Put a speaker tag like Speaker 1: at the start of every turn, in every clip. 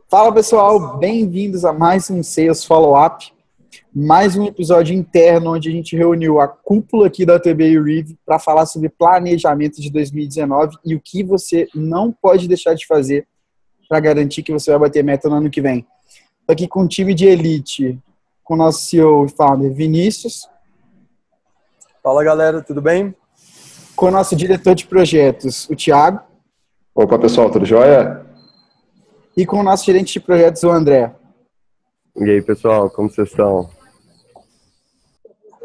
Speaker 1: Fala pessoal, bem-vindos a mais um Sales Follow-up, mais um episódio interno onde a gente reuniu a cúpula aqui da TB Reeve para falar sobre planejamento de 2019 e o que você não pode deixar de fazer para garantir que você vai bater meta no ano que vem. Estou aqui com um time de elite, com o nosso CEO e founder Vinícius.
Speaker 2: Fala galera, tudo bem?
Speaker 1: Com o nosso diretor de projetos, o Thiago.
Speaker 3: Opa pessoal, tudo jóia?
Speaker 1: E com o nosso gerente de projetos, o André.
Speaker 4: E aí, pessoal, como vocês estão?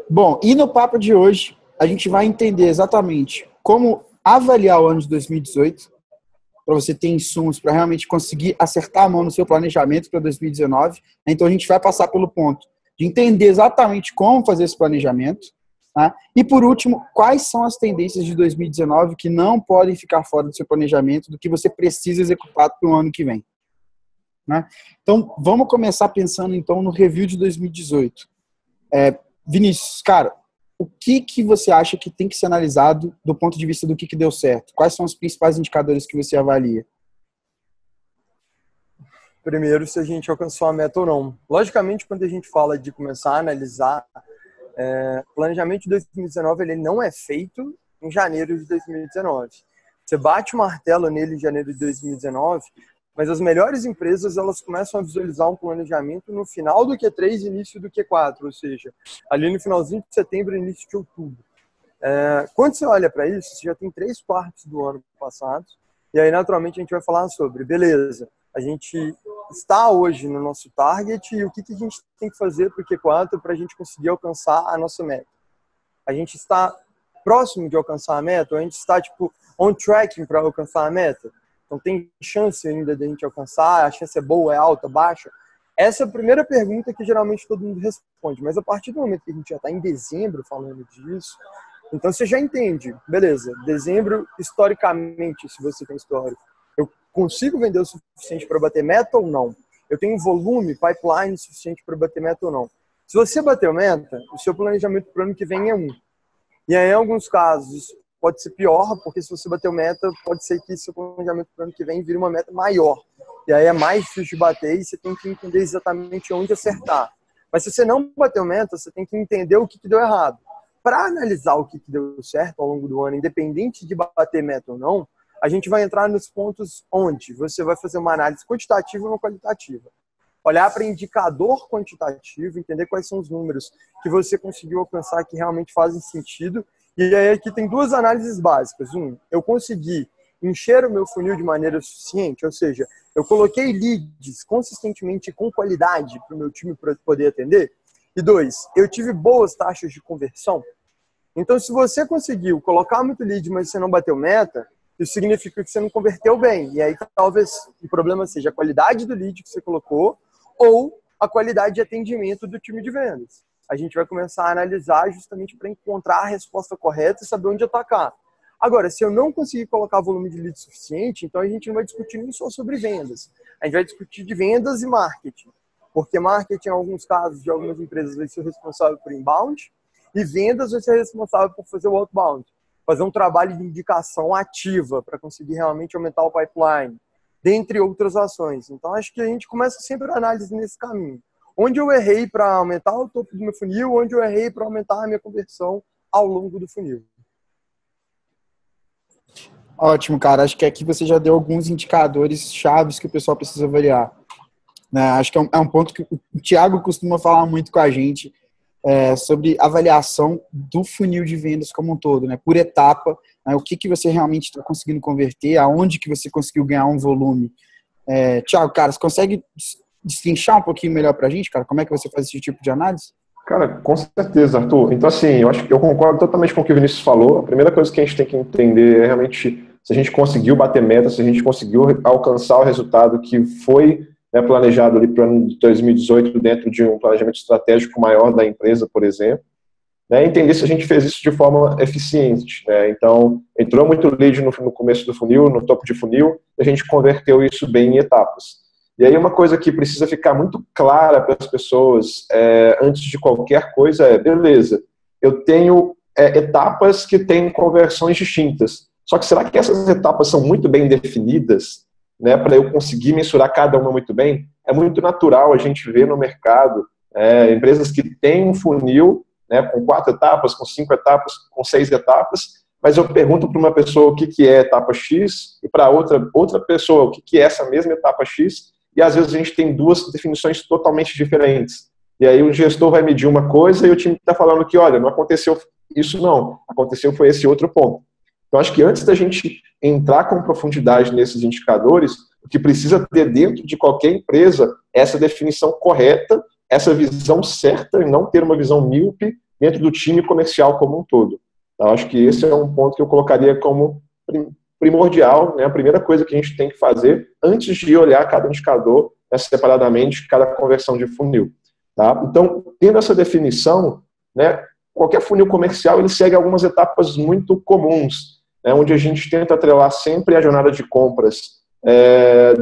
Speaker 1: Bom, e no papo de hoje, a gente vai entender exatamente como avaliar o ano de 2018, para você ter insumos para realmente conseguir acertar a mão no seu planejamento para 2019. Então, a gente vai passar pelo ponto de entender exatamente como fazer esse planejamento. Tá? E, por último, quais são as tendências de 2019 que não podem ficar fora do seu planejamento, do que você precisa executar para o ano que vem. Né? Então, vamos começar pensando então no review de 2018. Vinícius, cara, o que você acha que tem que ser analisado do ponto de vista do que deu certo? Quais são os principais indicadores que você avalia?
Speaker 2: Primeiro, se a gente alcançou a meta ou não. Logicamente, quando a gente fala de começar a analisar, o planejamento de 2019 ele não é feito em janeiro de 2019. Você bate o martelo nele em janeiro de 2019, mas as melhores empresas elas começam a visualizar um planejamento no final do Q3 e início do Q4, ou seja, ali no finalzinho de setembro e início de outubro. Quando você olha para isso, você já tem 3/4 do ano passado, e aí naturalmente a gente vai falar sobre, beleza, a gente está hoje no nosso target e o que a gente tem que fazer para o Q4 para a gente conseguir alcançar a nossa meta. A gente está próximo de alcançar a meta ou a gente está on tracking para alcançar a meta? Então tem chance ainda de a gente alcançar, a chance é boa, é alta, baixa? Essa é a primeira pergunta que geralmente todo mundo responde, mas a partir do momento que a gente já está em dezembro falando disso, então você já entende, beleza, dezembro, historicamente, se você tem histórico, eu consigo vender o suficiente para bater meta ou não? Eu tenho volume, pipeline suficiente para bater meta ou não? Se você bateu meta, o seu planejamento para o ano que vem é 1. E aí, em alguns casos, pode ser pior, porque se você bateu meta, pode ser que seu planejamento para o ano que vem vire uma meta maior. E aí é mais difícil de bater e você tem que entender exatamente onde acertar. Mas se você não bateu meta, você tem que entender o que deu errado. Para analisar o que deu certo ao longo do ano, independente de bater meta ou não, a gente vai entrar nos pontos onde você vai fazer uma análise quantitativa e uma qualitativa. Olhar para indicador quantitativo, entender quais são os números que você conseguiu alcançar que realmente fazem sentido. E aí aqui tem 2 análises básicas. Eu consegui encher o meu funil de maneira suficiente, ou seja, eu coloquei leads consistentemente com qualidade para o meu time poder atender. E 2, eu tive boas taxas de conversão. Então, se você conseguiu colocar muito lead, mas você não bateu meta, isso significa que você não converteu bem. E aí talvez o problema seja a qualidade do lead que você colocou ou a qualidade de atendimento do time de vendas. A gente vai começar a analisar justamente para encontrar a resposta correta e saber onde atacar. Agora, se eu não conseguir colocar volume de lead suficiente, então a gente não vai discutir nem só sobre vendas. A gente vai discutir de vendas e marketing. Porque marketing, em alguns casos, de algumas empresas, vai ser responsável por inbound e vendas vai ser responsável por fazer o outbound. Fazer um trabalho de indicação ativa para conseguir realmente aumentar o pipeline, dentre outras ações. Então, acho que a gente começa sempre a análise nesse caminho. Onde eu errei para aumentar o topo do meu funil, onde eu errei para aumentar a minha conversão ao longo do funil.
Speaker 1: Ótimo, cara. Acho que aqui você já deu alguns indicadores chaves que o pessoal precisa avaliar. Né? Acho que é um ponto que o Thiago costuma falar muito com a gente sobre avaliação do funil de vendas como um todo, né? Por etapa, né? O que você realmente está conseguindo converter, aonde que você conseguiu ganhar um volume. Thiago, cara, você consegue destrinchar um pouquinho melhor pra gente, cara? Como é que você faz esse tipo de análise?
Speaker 3: Cara, com certeza, Arthur. Então, assim, eu acho que eu concordo totalmente com o que o Vinícius falou. A primeira coisa que a gente tem que entender é realmente se a gente conseguiu bater meta, se a gente conseguiu alcançar o resultado que foi planejado ali para o ano de 2018 dentro de um planejamento estratégico maior da empresa, por exemplo. Entender se a gente fez isso de forma eficiente. Então, entrou muito lead no começo do funil, no topo de funil, e a gente converteu isso bem em etapas. E aí uma coisa que precisa ficar muito clara para as pessoas antes de qualquer coisa beleza, eu tenho etapas que têm conversões distintas. Só que será que essas etapas são muito bem definidas? né, para eu conseguir mensurar cada uma muito bem, é muito natural a gente ver no mercado empresas que têm um funil, né, com 4 etapas, com 5 etapas, com 6 etapas, mas eu pergunto para uma pessoa o que é etapa X e para outra pessoa o que é essa mesma etapa X, e às vezes a gente tem 2 definições totalmente diferentes. E aí o gestor vai medir uma coisa e o time está falando que, olha, não aconteceu isso não, aconteceu foi esse outro ponto. Então acho que antes da gente entrar com profundidade nesses indicadores, o que precisa ter dentro de qualquer empresa é essa definição correta, essa visão certa e não ter uma visão míope dentro do time comercial como um todo. Então, acho que esse é um ponto que eu colocaria como primordial, né? A primeira coisa que a gente tem que fazer antes de olhar cada indicador, né, separadamente, cada conversão de funil. Tá? Então, tendo essa definição, né, qualquer funil comercial ele segue algumas etapas muito comuns, né, onde a gente tenta atrelar sempre a jornada de compras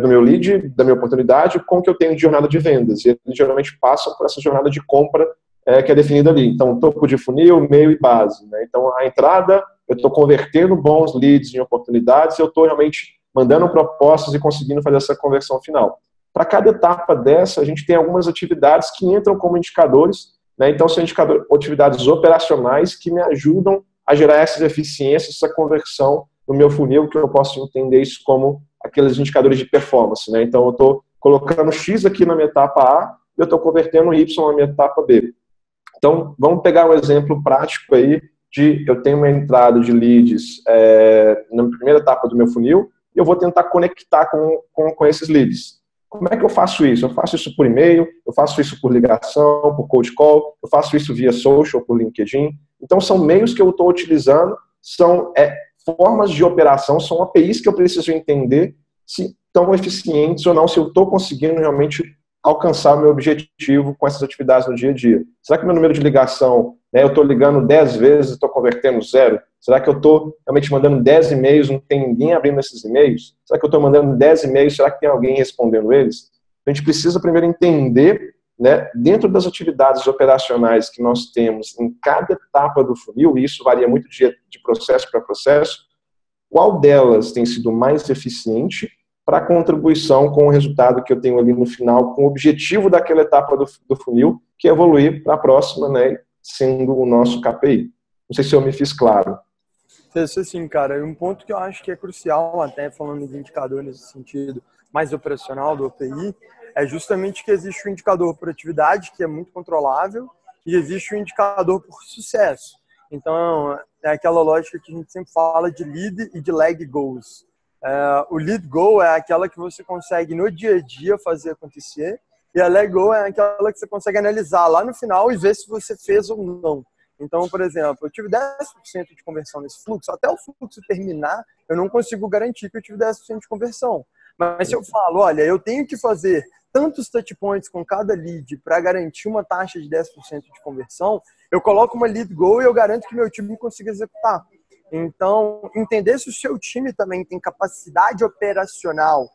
Speaker 3: do meu lead, da minha oportunidade, com o que eu tenho de jornada de vendas. E eles geralmente passam por essa jornada de compra que é definida ali. Então, topo de funil, meio e base. Né? Então, a entrada, eu estou convertendo bons leads em oportunidades, eu estou realmente mandando propostas e conseguindo fazer essa conversão final. Para cada etapa dessa, a gente tem algumas atividades que entram como indicadores, né? Então, são atividades operacionais que me ajudam a gerar essas eficiências, essa conversão no meu funil, que eu posso entender isso como aqueles indicadores de performance. Né? Então, eu estou colocando X aqui na minha etapa A e eu estou convertendo Y na minha etapa B. Então, vamos pegar um exemplo prático aí de eu tenho uma entrada de leads na primeira etapa do meu funil e eu vou tentar conectar com esses leads. Como é que eu faço isso? Eu faço isso por e-mail, eu faço isso por ligação, por cold call, eu faço isso via social, por LinkedIn. Então, são meios que eu estou utilizando, são formas de operação, são APIs que eu preciso entender se estão eficientes ou não, se eu estou conseguindo realmente alcançar o meu objetivo com essas atividades no dia a dia. Será que meu número de ligação, né, eu estou ligando 10 vezes e estou convertendo 0? Será que eu estou realmente mandando 10 e-mails e não tem ninguém abrindo esses e-mails? Será que eu estou mandando 10 e-mails, será que tem alguém respondendo eles? A gente precisa primeiro entender, né, dentro das atividades operacionais que nós temos em cada etapa do funil, e isso varia muito de processo para processo, qual delas tem sido mais eficiente para a contribuição com o resultado que eu tenho ali no final, com o objetivo daquela etapa do funil, que é evoluir para a próxima, né, sendo o nosso KPI. Não sei se eu me fiz claro.
Speaker 2: Isso sim, cara. E um ponto que eu acho que é crucial, até falando de indicador nesse sentido mais operacional do OPI, é justamente que existe o indicador por atividade, que é muito controlável, e existe o indicador por sucesso. Então, é aquela lógica que a gente sempre fala de lead e de lag goals. O lead goal é aquela que você consegue no dia a dia fazer acontecer, e a lag goal é aquela que você consegue analisar lá no final e ver se você fez ou não. Então, por exemplo, eu tive 10% de conversão nesse fluxo, até o fluxo terminar, eu não consigo garantir que eu tive 10% de conversão. Mas se eu falo, olha, eu tenho que fazer tantos touch points com cada lead para garantir uma taxa de 10% de conversão, eu coloco uma lead goal e eu garanto que meu time consiga executar. Então, entender se o seu time também tem capacidade operacional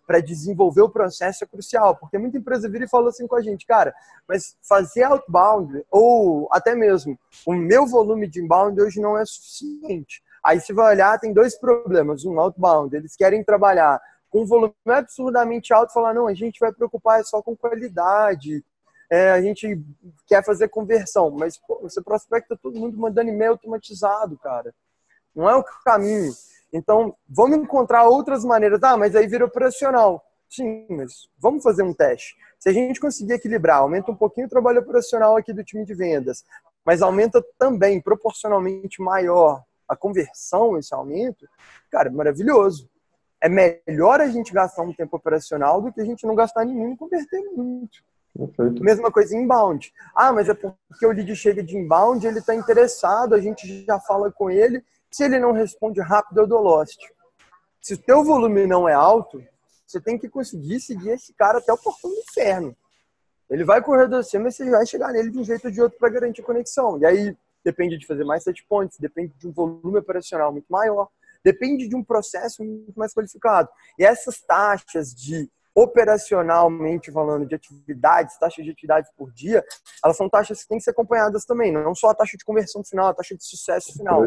Speaker 2: para desenvolver o processo é crucial, porque muita empresa vira e fala assim com a gente, cara, mas fazer outbound ou até mesmo o meu volume de inbound hoje não é suficiente. Aí você vai olhar, tem 2 problemas. Um, outbound, eles querem trabalhar com um volume absurdamente alto e falar, não, a gente vai preocupar só com qualidade, a gente quer fazer conversão, mas pô, você prospecta todo mundo mandando e-mail automatizado, cara. Não é o caminho. Então, vamos encontrar outras maneiras. Ah, mas aí vira operacional. Sim, mas vamos fazer um teste. Se a gente conseguir equilibrar, aumenta um pouquinho o trabalho operacional aqui do time de vendas, mas aumenta também, proporcionalmente maior, a conversão, esse aumento, cara, maravilhoso. É melhor a gente gastar um tempo operacional do que a gente não gastar nenhum e converter muito. Perfeito. Mesma coisa em inbound. Ah, mas é porque o lead chega de inbound, ele está interessado, a gente já fala com ele. Se ele não responde rápido, eu dou lost. Se o teu volume não é alto, você tem que conseguir seguir esse cara até o portão do inferno. Ele vai correr de você, mas você vai chegar nele de um jeito ou de outro para garantir conexão. E aí depende de fazer mais set points, depende de um volume operacional muito maior, depende de um processo muito mais qualificado. E essas taxas de operacionalmente falando de atividades, taxas de atividades por dia, elas são taxas que têm que ser acompanhadas também, não só a taxa de conversão final, a taxa de sucesso final.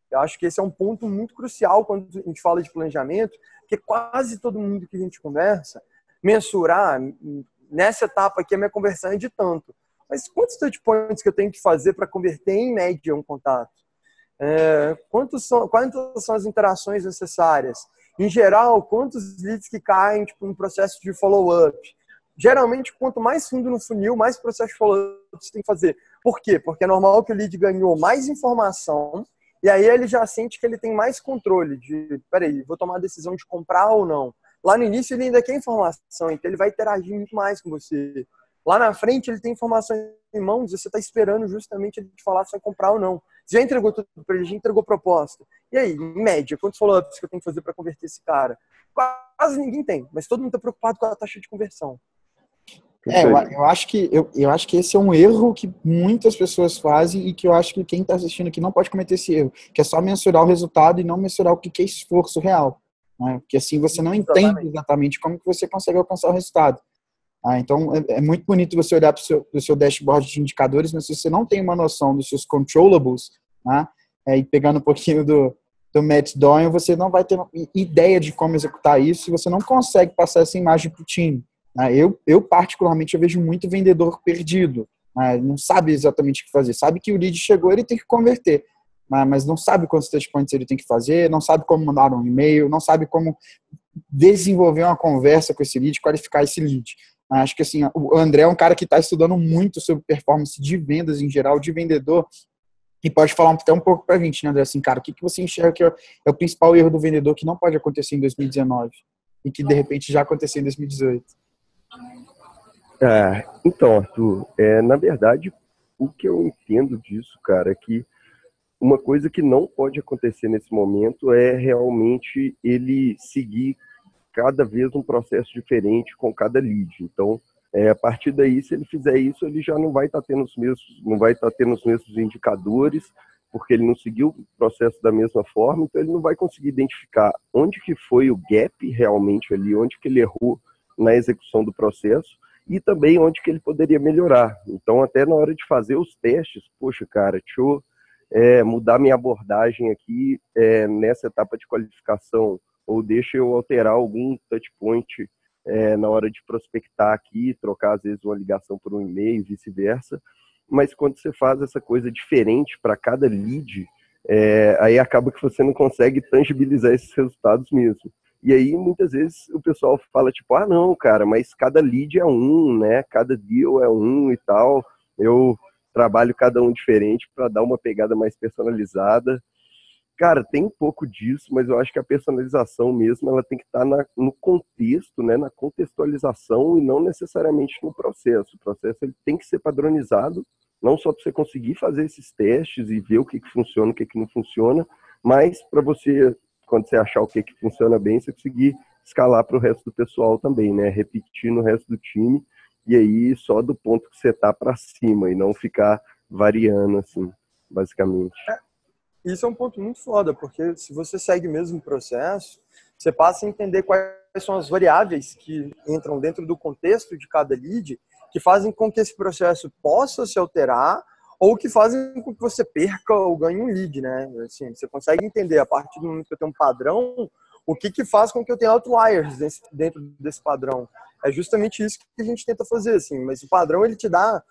Speaker 2: Eu acho que esse é um ponto muito crucial quando a gente fala de planejamento, porque quase todo mundo que a gente conversa, mensurar, nessa etapa aqui a minha conversão é de tanto. Mas quantos touch points que eu tenho que fazer para converter em média um contato? Quantas são as interações necessárias? Em geral, quantos leads que caem tipo, no processo de follow-up? Geralmente, quanto mais fundo no funil, mais processo de follow-up você tem que fazer. Por quê? Porque é normal que o lead ganhou mais informação e aí ele já sente que ele tem mais controle de, peraí, vou tomar a decisão de comprar ou não. Lá no início ele ainda quer informação, então ele vai interagir muito mais com você. Lá na frente ele tem informação em mãos e você está esperando justamente ele te falar se vai comprar ou não. Você já entregou tudo para ele, já entregou proposta. E aí, em média, quantos follow-ups que eu tenho que fazer para converter esse cara? Quase ninguém tem, mas todo mundo está preocupado com a taxa de conversão.
Speaker 1: Eu acho que esse é um erro que muitas pessoas fazem e que eu acho que quem está assistindo aqui não pode cometer esse erro, que é só mensurar o resultado e não mensurar o que é esforço real. Né? Porque assim você não entende exatamente como que você consegue alcançar o resultado. Então, é muito bonito você olhar para o seu dashboard de indicadores, mas se você não tem uma noção dos seus controllables, né, e pegando um pouquinho do Matt Doyle, você não vai ter ideia de como executar isso e você não consegue passar essa imagem para o time. Né? Eu, particularmente, eu vejo muito vendedor perdido. Né? Não sabe exatamente o que fazer. Sabe que o lead chegou, ele tem que converter. Né? Mas não sabe quantos touchpoints ele tem que fazer, não sabe como mandar um e-mail, não sabe como desenvolver uma conversa com esse lead, qualificar esse lead. Acho que assim, o André é um cara que está estudando muito sobre performance de vendas em geral, de vendedor, e pode falar até um pouco para a gente, né, André? Assim, cara, o que você enxerga que é o principal erro do vendedor que não pode acontecer em 2019 e que de repente já aconteceu em 2018?
Speaker 4: Então, Arthur, na verdade, o que eu entendo disso, cara, é que uma coisa que não pode acontecer nesse momento é realmente ele seguir cada vez um processo diferente com cada lead. Então, a partir daí, se ele fizer isso, ele já não vai estar tendo os mesmos indicadores, porque ele não seguiu o processo da mesma forma, então ele não vai conseguir identificar onde que foi o gap realmente ali, onde que ele errou na execução do processo e também onde que ele poderia melhorar. Então, até na hora de fazer os testes, poxa, cara, deixa eu mudar minha abordagem aqui nessa etapa de qualificação, ou deixa eu alterar algum touchpoint na hora de prospectar aqui, trocar às vezes uma ligação por um e-mail, vice-versa. Mas quando você faz essa coisa diferente para cada lead, aí acaba que você não consegue tangibilizar esses resultados mesmo. E aí muitas vezes o pessoal fala tipo, não, cara, mas cada lead é um, né? Cada deal é um e tal. Eu trabalho cada um diferente para dar uma pegada mais personalizada. Cara, tem um pouco disso, mas eu acho que a personalização mesmo, ela tem que estar no contexto, né, na contextualização e não necessariamente no processo. O processo ele tem que ser padronizado, não só para você conseguir fazer esses testes e ver o que funciona, o que não funciona, mas para você, quando você achar o que funciona bem, você conseguir escalar para o resto do pessoal também, né, repetir no resto do time, e aí só do ponto que você está para cima e não ficar variando, assim, basicamente.
Speaker 2: Isso é um ponto muito foda, porque se você segue o mesmo processo, você passa a entender quais são as variáveis que entram dentro do contexto de cada lead, que fazem com que esse processo possa se alterar ou que fazem com que você perca ou ganhe um lead, né? Assim, você consegue entender, a partir do momento que eu tenho um padrão, o que faz com que eu tenha outliers dentro desse padrão. É justamente isso que a gente tenta fazer, assim, mas o padrão ele te dá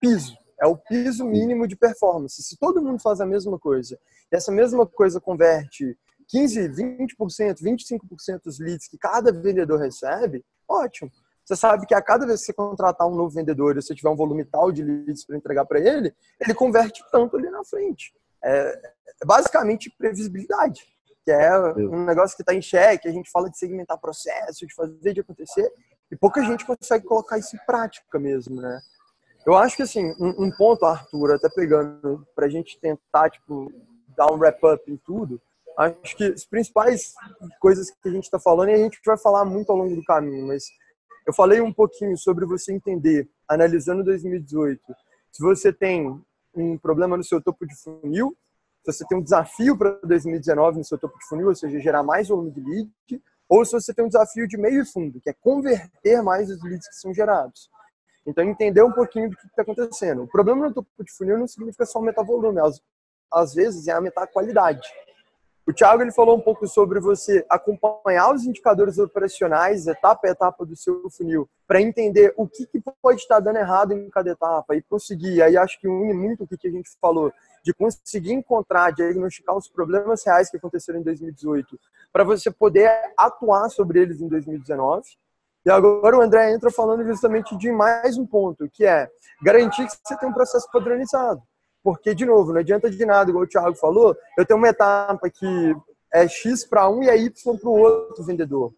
Speaker 2: piso. É o piso mínimo de performance. Se todo mundo faz a mesma coisa, e essa mesma coisa converte 15, 20%, 25% dos leads que cada vendedor recebe, ótimo. Você sabe que a cada vez que você contratar um novo vendedor e você tiver um volume tal de leads para entregar para ele, ele converte tanto ali na frente. É basicamente previsibilidade, que é um negócio que está em xeque. A gente fala de segmentar processo, de fazer de acontecer, e pouca gente consegue colocar isso em prática mesmo, né? Eu acho que, assim, um ponto, Arthur, até pegando pra gente tentar, tipo, dar um wrap-up em tudo, acho que as principais coisas que a gente tá falando, e a gente vai falar muito ao longo do caminho, mas eu falei um pouquinho sobre você entender, analisando 2018, se você tem um problema no seu topo de funil, se você tem um desafio para 2019 no seu topo de funil, ou seja, gerar mais volume de lead, ou se você tem um desafio de meio e fundo, que é converter mais os leads que são gerados. Então, entender um pouquinho do que está acontecendo. O problema no topo de funil não significa só aumentar volume. Às vezes, é aumentar a qualidade. O Thiago ele falou um pouco sobre você acompanhar os indicadores operacionais, etapa a etapa do seu funil, para entender o que pode estar dando errado em cada etapa e conseguir. Aí acho que une muito o que a gente falou, de conseguir encontrar, diagnosticar os problemas reais que aconteceram em 2018, para você poder atuar sobre eles em 2019. E agora o André entra falando justamente de mais um ponto, que é garantir que você tem um processo padronizado. Porque, de novo, não adianta de nada, igual o Thiago falou, eu tenho uma etapa que é X para um e é Y para o outro vendedor.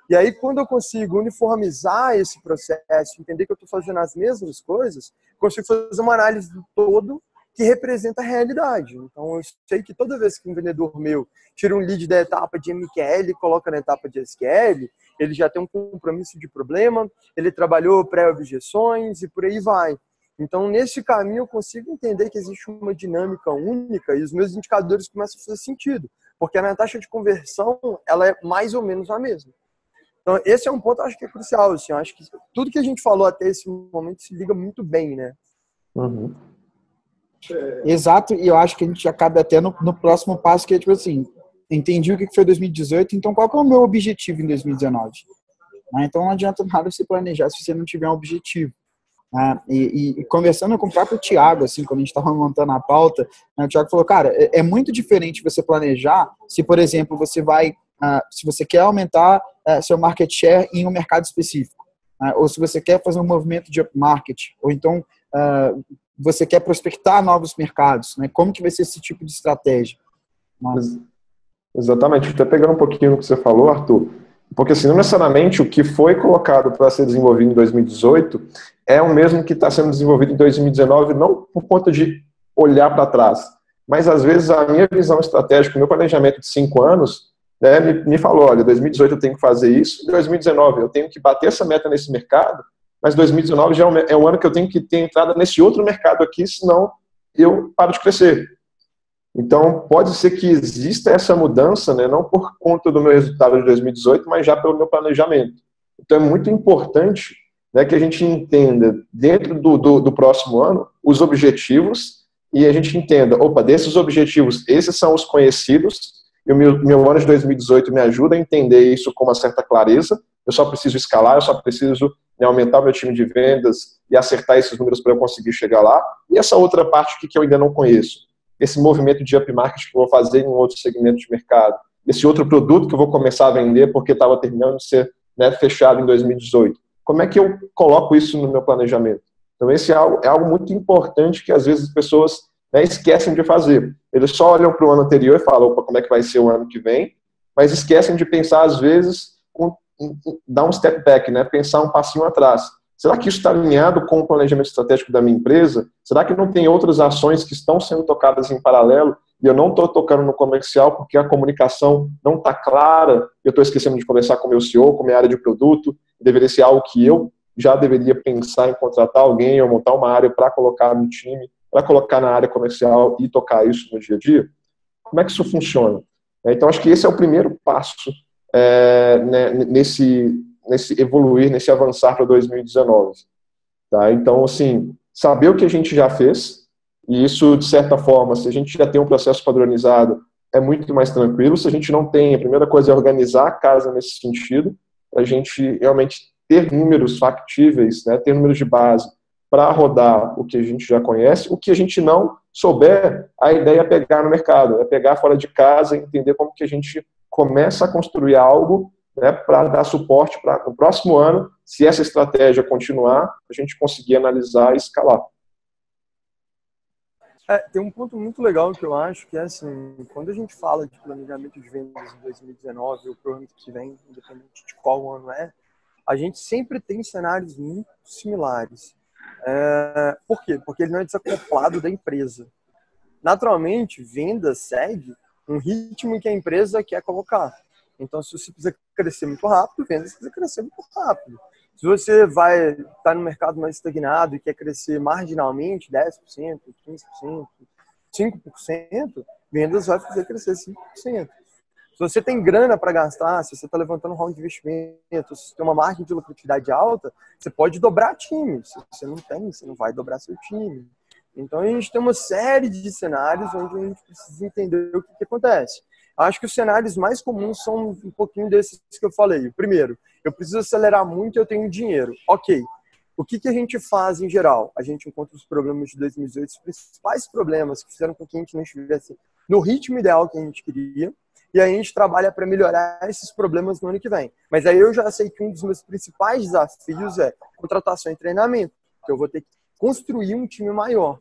Speaker 2: E aí, quando eu consigo uniformizar esse processo, entender que eu estou fazendo as mesmas coisas, consigo fazer uma análise do todo que representa a realidade. Então, eu sei que toda vez que um vendedor meu tira um lead da etapa de MQL e coloca na etapa de SQL, ele já tem um compromisso de problema, ele trabalhou pré-objeções e por aí vai. Então, nesse caminho, eu consigo entender que existe uma dinâmica única e os meus indicadores começam a fazer sentido, porque a minha taxa de conversão ela é mais ou menos a mesma. Então, esse é um ponto, acho que é crucial. Assim, eu acho que tudo que a gente falou até esse momento se liga muito bem, né?
Speaker 3: Uhum.
Speaker 1: Exato, e eu acho que a gente já cabe até no próximo passo, que é tipo assim, entendi o que foi 2018, então qual que é o meu objetivo em 2019? Então não adianta nada você planejar se você não tiver um objetivo. E conversando com o próprio Thiago, assim, quando a gente estava montando a pauta, o Thiago falou, cara, é muito diferente você planejar se, por exemplo, se você quer aumentar seu market share em um mercado específico, ou se você quer fazer um movimento de upmarket, ou então você quer prospectar novos mercados, né? Como que vai ser esse tipo de estratégia?
Speaker 3: Exatamente, até pegando um pouquinho no que você falou, Arthur, porque assim, não necessariamente o que foi colocado para ser desenvolvido em 2018 é o mesmo que está sendo desenvolvido em 2019, não por conta de olhar para trás, mas às vezes a minha visão estratégica, o meu planejamento de 5 anos, né, me falou, olha, 2018 eu tenho que fazer isso, 2019 eu tenho que bater essa meta nesse mercado, mas 2019 já é um ano que eu tenho que ter entrada nesse outro mercado aqui, senão eu paro de crescer. Então, pode ser que exista essa mudança, né, não por conta do meu resultado de 2018, mas já pelo meu planejamento. Então, é muito importante, né, que a gente entenda, dentro do próximo ano, os objetivos e a gente entenda, opa, desses objetivos, esses são os conhecidos, e o meu ano de 2018 me ajuda a entender isso com uma certa clareza. Eu só preciso escalar, eu só preciso, né, aumentar o meu time de vendas e acertar esses números para eu conseguir chegar lá. E essa outra parte que eu ainda não conheço, esse movimento de upmarket que eu vou fazer em um outro segmento de mercado, esse outro produto que eu vou começar a vender porque estava terminando de ser, né, fechado em 2018. Como é que eu coloco isso no meu planejamento? Então, esse é algo muito importante que, às vezes, as pessoas, né, esquecem de fazer. Eles só olham para o ano anterior e falam, opa, como é que vai ser o ano que vem? Mas esquecem de pensar, às vezes, dar um step back, né, pensar um passinho atrás. Será que isso está alinhado com o planejamento estratégico da minha empresa? Será que não tem outras ações que estão sendo tocadas em paralelo e eu não estou tocando no comercial porque a comunicação não está clara, eu estou esquecendo de conversar com o meu CEO, com a minha área de produto, deveria ser algo que eu já deveria pensar em contratar alguém ou montar uma área para colocar no time, para colocar na área comercial e tocar isso no dia a dia? Como é que isso funciona? Então, acho que esse é o primeiro passo né, nesse evoluir, nesse avançar para 2019. Tá? Então, assim, saber o que a gente já fez, e isso, de certa forma, se a gente já tem um processo padronizado, é muito mais tranquilo. Se a gente não tem, a primeira coisa é organizar a casa nesse sentido, para a gente realmente ter números factíveis, né, ter números de base para rodar o que a gente já conhece. O que a gente não souber, a ideia é pegar no mercado, é pegar fora de casa e entender como que a gente começa a construir algo, né, para dar suporte para no próximo ano, se essa estratégia continuar, a gente conseguir analisar e escalar.
Speaker 2: Tem um ponto muito legal que eu acho que é assim, quando a gente fala de planejamento de vendas em 2019 ou para o ano que vem, independente de qual ano a gente sempre tem cenários muito similares. Por quê? Porque ele não é desacoplado da empresa. Naturalmente, venda segue um ritmo que a empresa quer colocar. Então, se você precisa crescer muito rápido, vendas precisa crescer muito rápido. Se você vai estar no mercado mais estagnado e quer crescer marginalmente, 10%, 15%, 5%, vendas vai fazer crescer 5%. Se você tem grana para gastar, se você está levantando um round de investimento, se você tem uma margem de lucratividade alta, você pode dobrar time. Se você não tem, você não vai dobrar seu time. Então, a gente tem uma série de cenários onde a gente precisa entender o que acontece. Acho que os cenários mais comuns são um pouquinho desses que eu falei. O primeiro, eu preciso acelerar muito e eu tenho dinheiro. Ok. O que a gente faz em geral? A gente encontra os problemas de 2018, os principais problemas que fizeram com que a gente não estivesse no ritmo ideal que a gente queria, e aí a gente trabalha para melhorar esses problemas no ano que vem. Mas aí eu já sei que um dos meus principais desafios é contratação e treinamento, que eu vou ter que construir um time maior.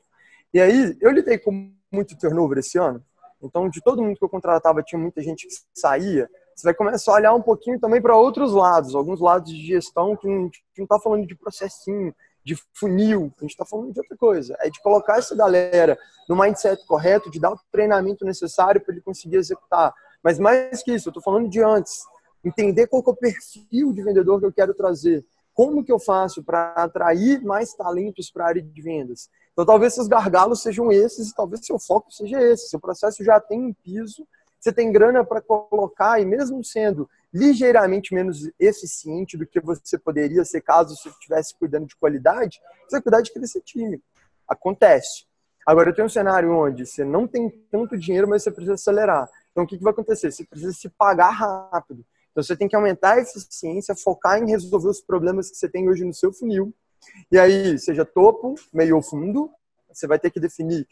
Speaker 2: E aí eu lidei com muito turnover esse ano, então de todo mundo que eu contratava tinha muita gente que saía. Você vai começar a olhar um pouquinho também para outros lados, alguns lados de gestão que a gente não está falando de processinho, de funil, a gente está falando de outra coisa. É de colocar essa galera no mindset correto, de dar o treinamento necessário para ele conseguir executar. Mas mais que isso, eu estou falando de antes. Entender qual que é o perfil de vendedor que eu quero trazer. Como que eu faço para atrair mais talentos para a área de vendas? Então talvez seus gargalos sejam esses e talvez seu foco seja esse. Seu processo já tem um piso, você tem grana para colocar e mesmo sendo ligeiramente menos eficiente do que você poderia ser caso você estivesse cuidando de qualidade, você vai cuidar de crescer time. Acontece. Agora, eu tenho um cenário onde você não tem tanto dinheiro, mas você precisa acelerar. Então, o que vai acontecer? Você precisa se pagar rápido. Então, você tem que aumentar a eficiência, focar em resolver os problemas que você tem hoje no seu funil. E aí, seja topo, meio ou fundo, você vai ter que definir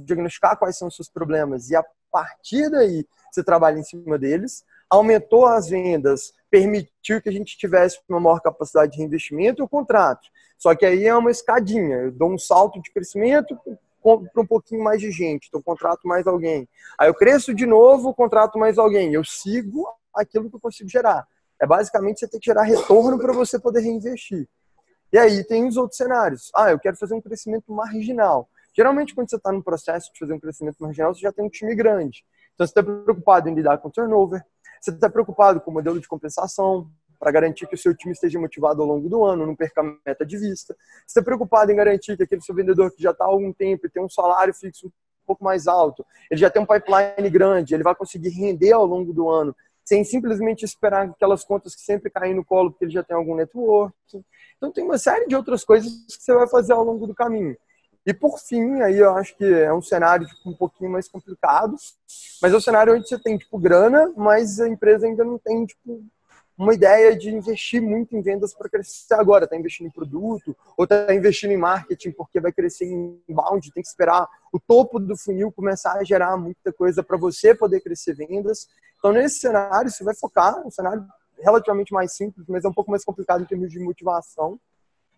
Speaker 2: diagnosticar quais são os seus problemas e a partir daí você trabalha em cima deles. Aumentou as vendas, permitiu que a gente tivesse uma maior capacidade de reinvestimento e o contrato. Só que aí é uma escadinha. Eu dou um salto de crescimento para um pouquinho mais de gente, então contrato mais alguém. Aí eu cresço de novo, contrato mais alguém. Eu sigo aquilo que eu consigo gerar. É basicamente você ter que gerar retorno para você poder reinvestir. E aí tem os outros cenários. Eu quero fazer um crescimento marginal. Geralmente, quando você está no processo de fazer um crescimento marginal, você já tem um time grande. Então, você está preocupado em lidar com turnover, você está preocupado com o modelo de compensação, para garantir que o seu time esteja motivado ao longo do ano, não perca a meta de vista. Você está preocupado em garantir que aquele seu vendedor que já está há algum tempo e tem um salário fixo um pouco mais alto, ele já tem um pipeline grande, ele vai conseguir render ao longo do ano, sem simplesmente esperar aquelas contas que sempre caem no colo, porque ele já tem algum network. Então, tem uma série de outras coisas que você vai fazer ao longo do caminho. E, por fim, aí eu acho que é um cenário um pouquinho mais complicado, mas é um cenário onde você tem, grana, mas a empresa ainda não tem, uma ideia de investir muito em vendas para crescer agora. Está investindo em produto, ou está investindo em marketing porque vai crescer em inbound, tem que esperar o topo do funil começar a gerar muita coisa para você poder crescer vendas. Então, nesse cenário, você vai focar, um cenário relativamente mais simples, mas é um pouco mais complicado em termos de motivação,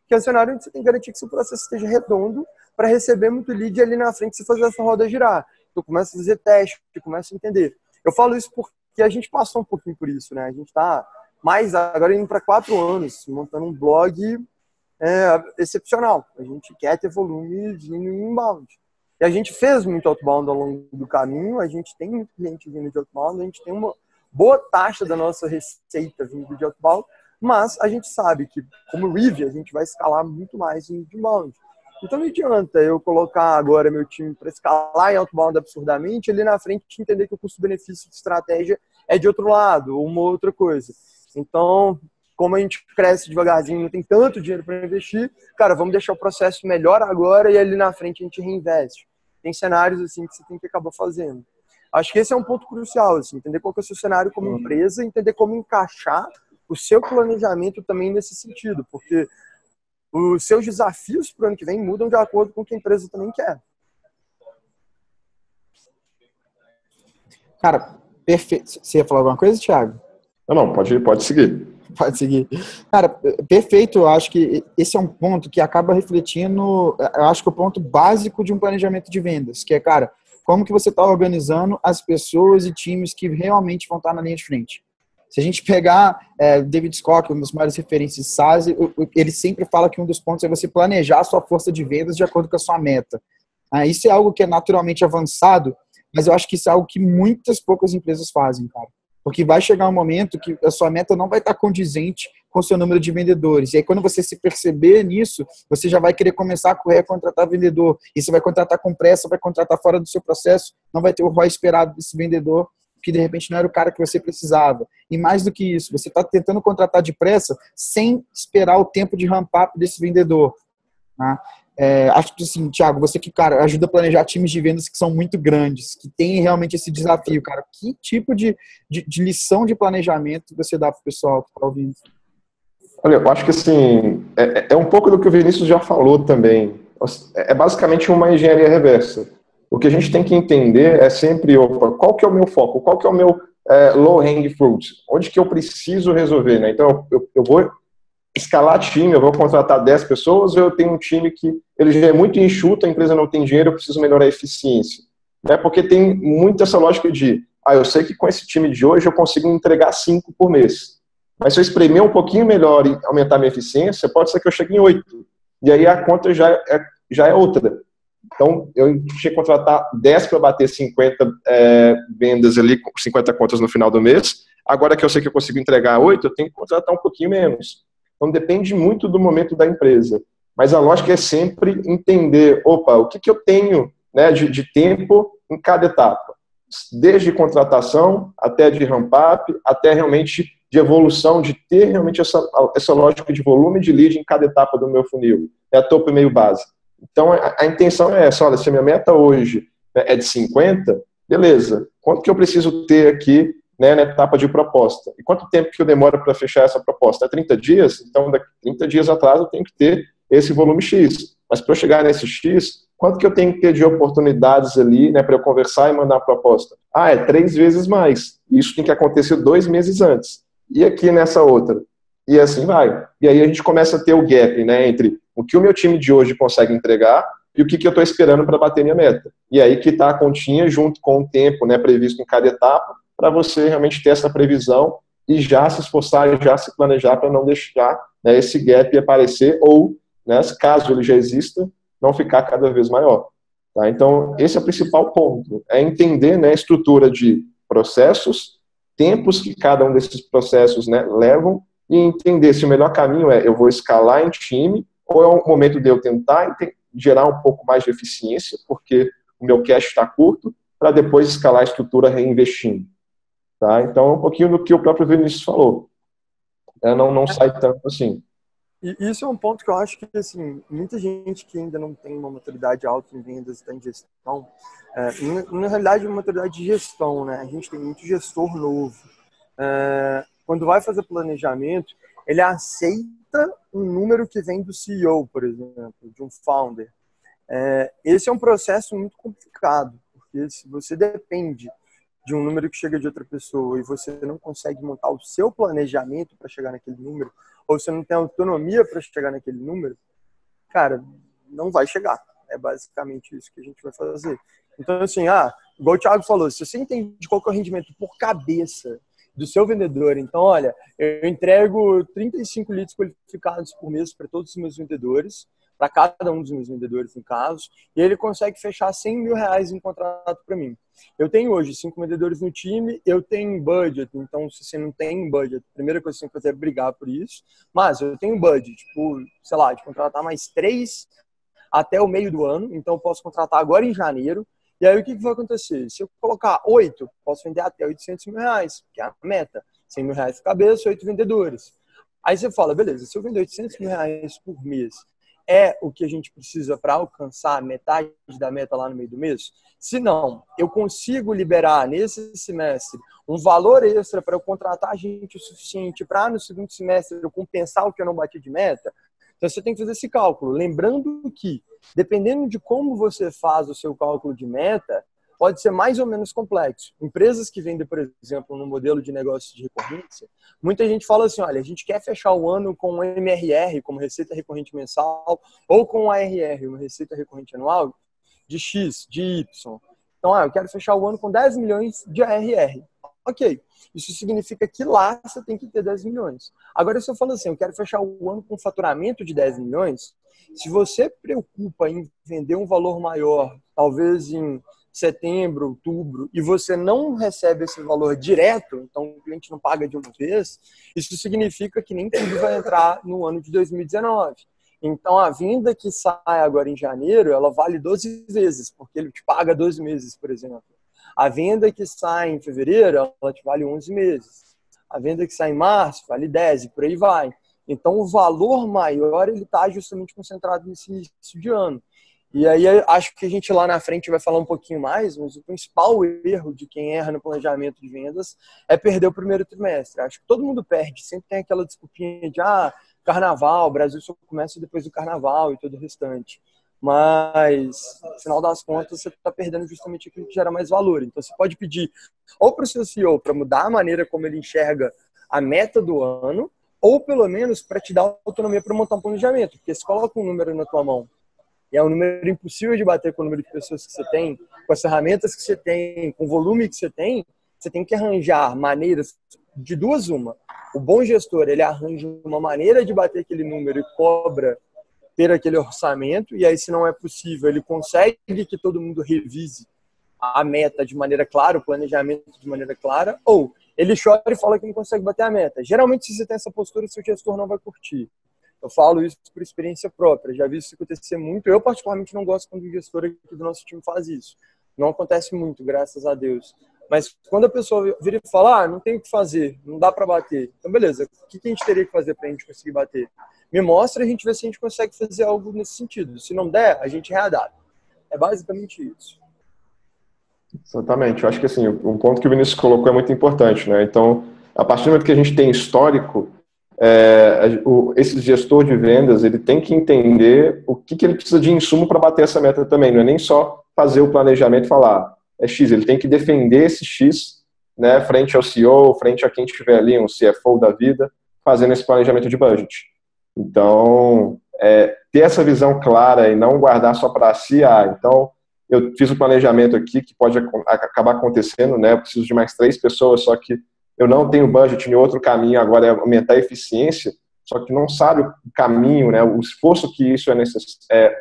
Speaker 2: que é um cenário onde você tem que garantir que seu processo esteja redondo para receber muito lead ali na frente e fazer essa roda girar. Então, começa a fazer teste, começa a entender. Eu falo isso porque a gente passou um pouquinho por isso, né? A gente está mais agora indo para 4 anos, montando um blog excepcional. A gente quer ter volume vindo em inbound. E a gente fez muito outbound ao longo do caminho, a gente tem muito cliente vindo de outbound, a gente tem uma boa taxa da nossa receita vindo de outbound, mas a gente sabe que, como Rive, a gente vai escalar muito mais em inbound. Então não adianta eu colocar agora meu time para escalar em outbound absurdamente, ali na frente entender que o custo-benefício de estratégia é de outro lado, ou uma outra coisa. Então, como a gente cresce devagarzinho, não tem tanto dinheiro para investir, cara, vamos deixar o processo melhor agora e ali na frente a gente reinveste. Tem cenários assim que você tem que acabar fazendo. Acho que esse é um ponto crucial, assim, entender qual que é o seu cenário como empresa, entender como encaixar o seu planejamento também nesse sentido, porque os seus desafios para o ano que vem mudam de acordo com o que a empresa também quer.
Speaker 1: Cara, perfeito. Você ia falar alguma coisa, Thiago?
Speaker 3: Não, pode seguir.
Speaker 1: Pode seguir. Cara, perfeito. Eu acho que esse é um ponto que acaba refletindo, eu acho que o ponto básico de um planejamento de vendas, que é, cara, como que você está organizando as pessoas e times que realmente vão estar na linha de frente. Se a gente pegar David Scott, uma das maiores referências de SaaS, ele sempre fala que um dos pontos é você planejar a sua força de vendas de acordo com a sua meta. Isso é algo que é naturalmente avançado, mas eu acho que isso é algo que muitas poucas empresas fazem, cara. Porque vai chegar um momento que a sua meta não vai estar condizente com o seu número de vendedores. E aí, quando você se perceber nisso, você já vai querer começar a correr a contratar vendedor. E você vai contratar com pressa, vai contratar fora do seu processo, não vai ter o ROI esperado desse vendedor, que de repente não era o cara que você precisava. E mais do que isso, você está tentando contratar depressa sem esperar o tempo de ramp up desse vendedor. Tá? Acho que, assim, Thiago, você que, cara, ajuda a planejar times de vendas que são muito grandes, que tem realmente esse desafio, cara. Que tipo de lição de planejamento você dá para o pessoal que está ouvindo?
Speaker 3: Olha, eu acho que assim, é um pouco do que o Vinícius já falou também. É basicamente uma engenharia reversa. O que a gente tem que entender é sempre, opa, qual que é o meu foco? Qual que é o meu low-hanging fruit? Onde que eu preciso resolver, né? Então, eu vou escalar time, eu vou contratar 10 pessoas, ou eu tenho um time que ele já é muito enxuto, a empresa não tem dinheiro, eu preciso melhorar a eficiência. Né? Porque tem muito essa lógica de, eu sei que com esse time de hoje eu consigo entregar 5 por mês. Mas se eu espremer um pouquinho melhor e aumentar minha eficiência, pode ser que eu chegue em 8. E aí a conta já é outra. Então, eu tinha que contratar 10 para bater 50 vendas ali, 50 contas no final do mês. Agora que eu sei que eu consigo entregar 8, eu tenho que contratar um pouquinho menos. Então, depende muito do momento da empresa. Mas a lógica é sempre entender, o que eu tenho, né, de tempo em cada etapa. Desde contratação, até de ramp-up, até realmente de evolução, de ter realmente essa lógica de volume de lead em cada etapa do meu funil. É topo e meio base. Então, a intenção é essa, olha, se a minha meta hoje, né, é de 50, beleza, quanto que eu preciso ter aqui, né, na etapa de proposta? E quanto tempo que eu demoro para fechar essa proposta? É 30 dias? Então, daqui 30 dias atrás eu tenho que ter esse volume X. Mas para eu chegar nesse X, quanto que eu tenho que ter de oportunidades ali, né, para eu conversar e mandar a proposta? É 3 vezes mais. Isso tem que acontecer 2 meses antes. E aqui nessa outra? E assim vai. E aí a gente começa a ter o gap, né, entre o que o meu time de hoje consegue entregar e o que eu estou esperando para bater minha meta. E aí que está a continha junto com o tempo, né, previsto em cada etapa, para você realmente ter essa previsão e já se esforçar, já se planejar para não deixar, né, esse gap aparecer ou, né, caso ele já exista, não ficar cada vez maior. Tá? Então, esse é o principal ponto, é entender, né, a estrutura de processos, tempos que cada um desses processos, né, levam e entender se o melhor caminho eu vou escalar em time ou é o momento de eu tentar gerar um pouco mais de eficiência, porque o meu cash está curto, para depois escalar a estrutura reinvestindo. Tá? Então, é um pouquinho do que o próprio Vinícius falou. Não sai tanto assim.
Speaker 2: E isso é um ponto que eu acho que, assim, muita gente que ainda não tem uma maturidade alta em vendas, está em gestão, na realidade, uma maturidade de gestão, né? A gente tem muito gestor novo. Quando vai fazer planejamento, ele aceita um número que vem do CEO, por exemplo, de um founder. Esse é um processo muito complicado, porque se você depende de um número que chega de outra pessoa e você não consegue montar o seu planejamento para chegar naquele número, ou você não tem autonomia para chegar naquele número, cara, não vai chegar. É basicamente isso que a gente vai fazer. Então, assim, igual o Thiago falou, se você entende qual que é o rendimento por cabeça do seu vendedor, então, olha, eu entrego 35 leads qualificados por mês para todos os meus vendedores, para cada um dos meus vendedores, no caso, e ele consegue fechar R$100 mil em contrato para mim. Eu tenho hoje 5 vendedores no time, eu tenho budget, então se você não tem budget, a primeira coisa que você tem que fazer é brigar por isso, mas eu tenho budget, tipo, sei lá, de contratar mais 3 até o meio do ano, então eu posso contratar agora em janeiro, e aí o que vai acontecer? Se eu colocar 8, posso vender até R$800 mil, que é a meta, R$100 mil por cabeça, 8 vendedores. Aí você fala, beleza, se eu vender R$800 mil por mês, é o que a gente precisa para alcançar metade da meta lá no meio do mês? Se não, eu consigo liberar nesse semestre um valor extra para eu contratar gente o suficiente para no segundo semestre eu compensar o que eu não bati de meta? Então você tem que fazer esse cálculo. Lembrando que, dependendo de como você faz o seu cálculo de meta, pode ser mais ou menos complexo. Empresas que vendem, por exemplo, no modelo de negócio de recorrência, muita gente fala assim, olha, a gente quer fechar o ano com um MRR, como receita recorrente mensal, ou com um ARR, uma receita recorrente anual, de X, de Y. Então, eu quero fechar o ano com 10 milhões de ARR. Ok, isso significa que lá você tem que ter 10 milhões. Agora, se eu falo assim, eu quero fechar o ano com faturamento de 10 milhões, se você preocupa em vender um valor maior, talvez em setembro, outubro, e você não recebe esse valor direto, então o cliente não paga de uma vez, isso significa que nem tudo vai entrar no ano de 2019. Então, a venda que sai agora em janeiro, ela vale 12 vezes, porque ele te paga 12 meses, por exemplo. A venda que sai em fevereiro, ela te vale 11 meses. A venda que sai em março, vale 10, e por aí vai. Então, o valor maior ele está justamente concentrado nesse início de ano. E aí, acho que a gente lá na frente vai falar um pouquinho mais, mas o principal erro de quem erra no planejamento de vendas é perder o primeiro trimestre. Acho que todo mundo perde, sempre tem aquela desculpinha de carnaval, o Brasil só começa depois do carnaval e todo o restante. Mas, no final das contas, você está perdendo justamente aquilo que gera mais valor. Então, você pode pedir ou para o seu CEO para mudar a maneira como ele enxerga a meta do ano, ou pelo menos para te dar autonomia para montar um planejamento. Porque se coloca um número na tua mão e é um número impossível de bater com o número de pessoas que você tem, com as ferramentas que você tem, com o volume que você tem que arranjar maneiras de duas uma. O bom gestor, ele arranja uma maneira de bater aquele número e cobra ter aquele orçamento, e aí se não é possível, ele consegue que todo mundo revise a meta de maneira clara, o planejamento de maneira clara, ou ele chora e fala que não consegue bater a meta. Geralmente, se você tem essa postura, seu gestor não vai curtir. Eu falo isso por experiência própria, já vi isso acontecer muito. Eu, particularmente, não gosto quando o gestor aqui do nosso time faz isso. Não acontece muito, graças a Deus. Mas quando a pessoa vira e fala, não tem o que fazer, não dá para bater. Então, beleza, o que a gente teria que fazer para a gente conseguir bater? Me mostra e a gente vê se a gente consegue fazer algo nesse sentido. Se não der, a gente readapta. É basicamente isso.
Speaker 3: Exatamente. Eu acho que assim, um ponto que o Vinícius colocou é muito importante, né? Então, a partir do momento que a gente tem histórico, esse gestor de vendas, ele tem que entender o que ele precisa de insumo para bater essa meta também. Não é nem só fazer o planejamento e falar, é X. Ele tem que defender esse X, né, frente ao CEO, frente a quem estiver ali, um CFO da vida, fazendo esse planejamento de budget. Então, ter essa visão clara e não guardar só para si, então eu fiz o planejamento aqui que pode acabar acontecendo, né? Eu preciso de mais 3 pessoas, só que eu não tenho budget em outro caminho, agora é aumentar a eficiência, só que não sabe o caminho, né? O esforço que isso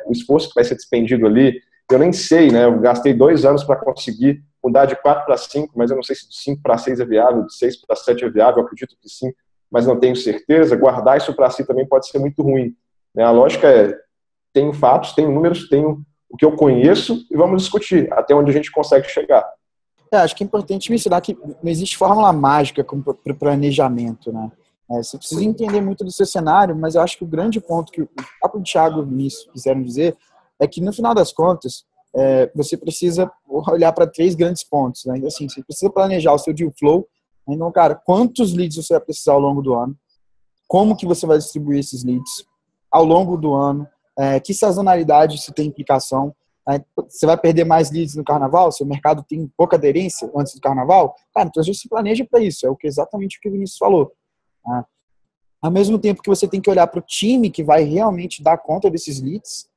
Speaker 3: o esforço que vai ser despendido ali, eu nem sei, né? Eu gastei 2 anos para conseguir mudar de 4 para 5, mas eu não sei se de 5 para 6 é viável, de 6 para 7 é viável, eu acredito que sim, mas não tenho certeza. Guardar isso para si também pode ser muito ruim, né? A lógica é, tenho fatos, tenho números, tenho o que eu conheço e vamos discutir até onde a gente consegue chegar.
Speaker 1: Acho que é importante mencionar que não existe fórmula mágica para o planejamento, né? Você precisa entender muito do seu cenário, mas eu acho que o grande ponto que o próprio Thiago e o Vinícius quiseram dizer é que, no final das contas, você precisa olhar para 3 grandes pontos, né? Assim, você precisa planejar o seu deal flow. Então, cara, quantos leads você vai precisar ao longo do ano? Como que você vai distribuir esses leads ao longo do ano? Que sazonalidade isso tem implicação? Você vai perder mais leads no carnaval? Seu mercado tem pouca aderência antes do carnaval? Cara, então a gente se planeja para isso. É exatamente o que o Vinícius falou. Ao mesmo tempo que você tem que olhar para o time que vai realmente dar conta desses leads,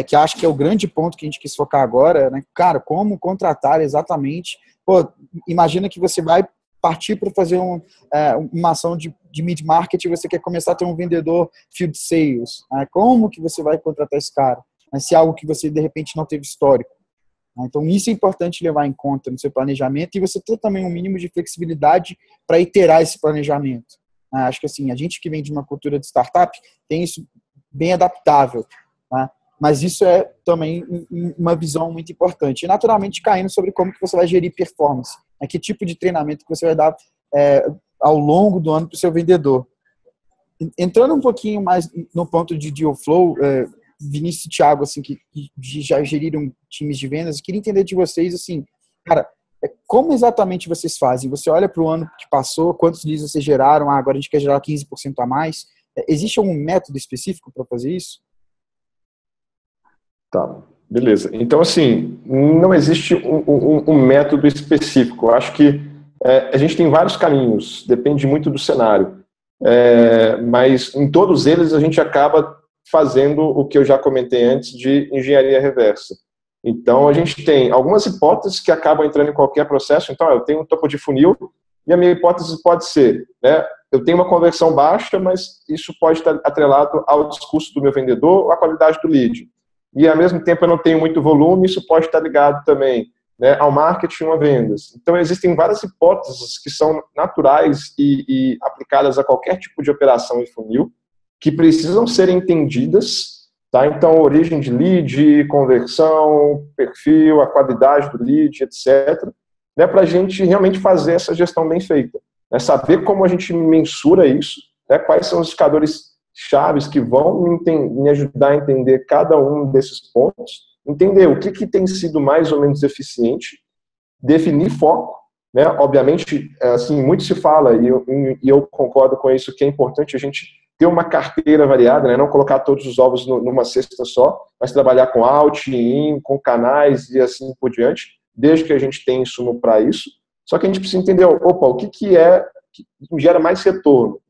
Speaker 1: que acho que é o grande ponto que a gente quis focar agora, né? Cara, como contratar exatamente. Pô, imagina que você vai partir para fazer uma ação de mid-market e você quer começar a ter um vendedor field sales. Como que você vai contratar esse cara? Se é algo que você, de repente, não teve histórico. Então, isso é importante levar em conta no seu planejamento e você ter também um mínimo de flexibilidade para iterar esse planejamento. Acho que assim, a gente que vem de uma cultura de startup tem isso bem adaptável. Mas isso é também uma visão muito importante. E, naturalmente, caindo sobre como que você vai gerir performance. Que tipo de treinamento que você vai dar ao longo do ano para o seu vendedor. Entrando um pouquinho mais no ponto de deal flow, Vinícius e Thiago, assim, que já geriram times de vendas, eu queria entender de vocês, assim, cara, como exatamente vocês fazem? Você olha para o ano que passou, quantos leads vocês geraram, agora a gente quer gerar 15% a mais. Existe algum método específico para fazer isso?
Speaker 3: Tá, beleza. Então, assim, não existe um método específico. Eu acho que a gente tem vários caminhos, depende muito do cenário. Mas em todos eles a gente acaba fazendo o que eu já comentei antes de engenharia reversa. Então, a gente tem algumas hipóteses que acabam entrando em qualquer processo. Então, eu tenho um topo de funil e a minha hipótese pode ser, né, eu tenho uma conversão baixa, mas isso pode estar atrelado ao discurso do meu vendedor ou à qualidade do lead. E, ao mesmo tempo, eu não tenho muito volume, isso pode estar ligado também, né, ao marketing ou a vendas. Então, existem várias hipóteses que são naturais e aplicadas a qualquer tipo de operação em funil, que precisam ser entendidas, tá? Então, origem de lead, conversão, perfil, a qualidade do lead, etc., né, para a gente realmente fazer essa gestão bem feita. Saber como a gente mensura isso, né? Quais são os indicadores chaves que vão me ajudar a entender cada um desses pontos, entender o que tem sido mais ou menos eficiente, definir foco, né? Obviamente, assim, muito se fala, e eu concordo com isso, que é importante a gente ter uma carteira variada, né? Não colocar todos os ovos numa cesta só, mas trabalhar com out, in, com canais e assim por diante, desde que a gente tenha insumo para isso. Só que a gente precisa entender, opa, o que gera mais retorno,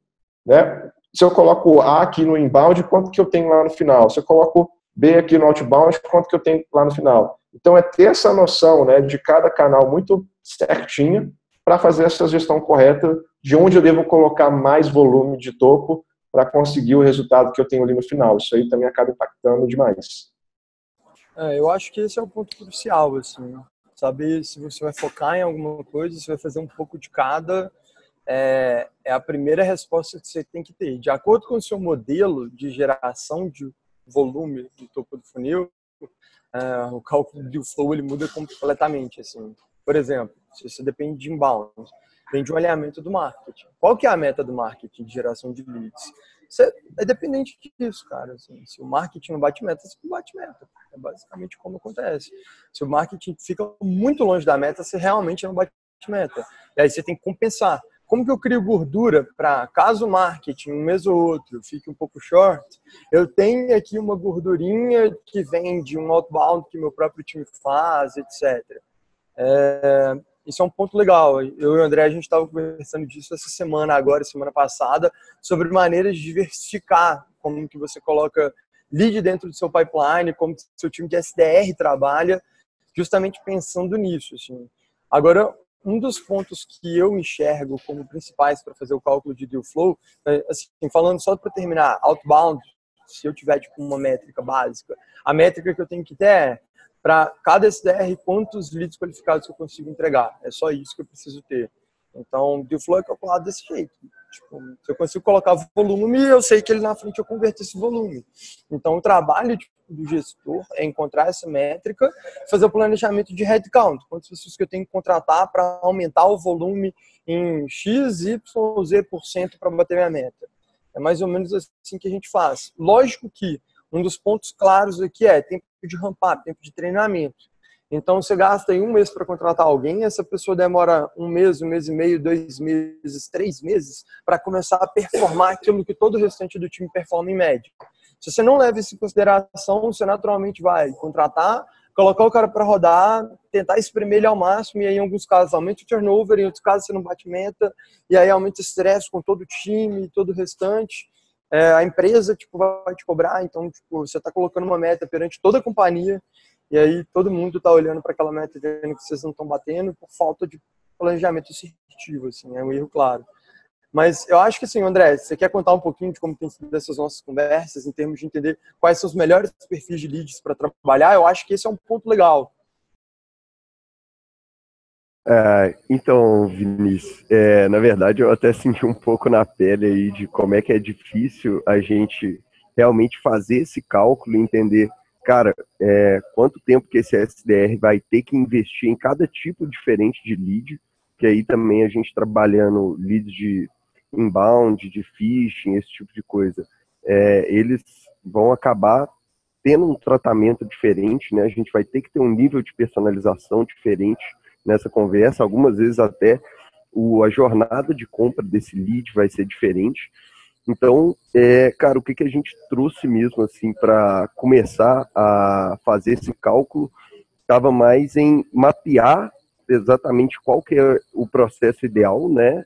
Speaker 3: né? Se eu coloco A aqui no inbound, quanto que eu tenho lá no final? Se eu coloco B aqui no outbound, quanto que eu tenho lá no final? Então, é ter essa noção, né, de cada canal muito certinha para fazer essa gestão correta de onde eu devo colocar mais volume de topo para conseguir o resultado que eu tenho ali no final. Isso aí também acaba impactando demais.
Speaker 2: Eu acho que esse é o ponto crucial, assim. Saber se você vai focar em alguma coisa, se vai fazer um pouco de cada, é a primeira resposta que você tem que ter. De acordo com o seu modelo de geração de volume do topo do funil, o cálculo do deal flow ele muda completamente. Assim. Por exemplo, se você depende de inbound, vem de um alinhamento do marketing. Qual que é a meta do marketing de geração de leads? Você é dependente disso, cara. Assim, se o marketing não bate meta, você não bate meta. É basicamente como acontece. Se o marketing fica muito longe da meta, você realmente não bate meta. E aí você tem que compensar. Como que eu crio gordura para, caso o marketing, um mês ou outro, fique um pouco short, eu tenho aqui uma gordurinha que vem de um outbound que meu próprio time faz, etc. Isso é um ponto legal. Eu e o André, a gente estava conversando disso essa semana agora, semana passada, sobre maneiras de diversificar, como que você coloca lead dentro do seu pipeline, como que seu time de SDR trabalha, justamente pensando nisso. Assim. Agora, um dos pontos que eu enxergo como principais para fazer o cálculo de deal flow, assim, falando só para terminar, outbound, se eu tiver tipo, uma métrica básica, a métrica que eu tenho que ter é para cada SDR, quantos leads qualificados eu consigo entregar. É só isso que eu preciso ter. Então, o deal flow é calculado desse jeito. Tipo, se eu consigo colocar volume, eu sei que ele na frente eu converto esse volume. Então, o trabalho do gestor é encontrar essa métrica, fazer o planejamento de headcount. Quantas pessoas que eu tenho que contratar para aumentar o volume em X, Y, Z% para bater minha meta. É mais ou menos assim que a gente faz. Lógico que um dos pontos claros aqui é tempo de ramp-up, tempo de treinamento. Então, você gasta aí um mês para contratar alguém, essa pessoa demora um mês e meio, 2 meses, 3 meses para começar a performar aquilo que todo o restante do time performa em média. Se você não leva isso em consideração, você naturalmente vai contratar, colocar o cara para rodar, tentar espremer ele ao máximo, e aí em alguns casos aumenta o turnover, em outros casos você não bate meta, e aí aumenta o estresse com todo o time, todo o restante. A empresa tipo, vai te cobrar, então tipo, você está colocando uma meta perante toda a companhia, e aí todo mundo está olhando para aquela meta e vendo que vocês não estão batendo por falta de planejamento assertivo, assim, é um erro claro. Mas eu acho que assim, André, você quer contar um pouquinho de como tem sido essas nossas conversas, em termos de entender quais são os melhores perfis de leads para trabalhar? Eu acho que esse é um ponto legal.
Speaker 4: Então, Vinícius, na verdade eu até senti um pouco na pele aí de como é que é difícil a gente realmente fazer esse cálculo e entender, cara, quanto tempo que esse SDR vai ter que investir em cada tipo diferente de lead, que aí também a gente trabalhando leads de inbound, de phishing, esse tipo de coisa, eles vão acabar tendo um tratamento diferente, né? A gente vai ter que ter um nível de personalização diferente nessa conversa, algumas vezes até a jornada de compra desse lead vai ser diferente. Então, cara, o que a gente trouxe mesmo assim para começar a fazer esse cálculo estava mais em mapear exatamente qual que é o processo ideal, né,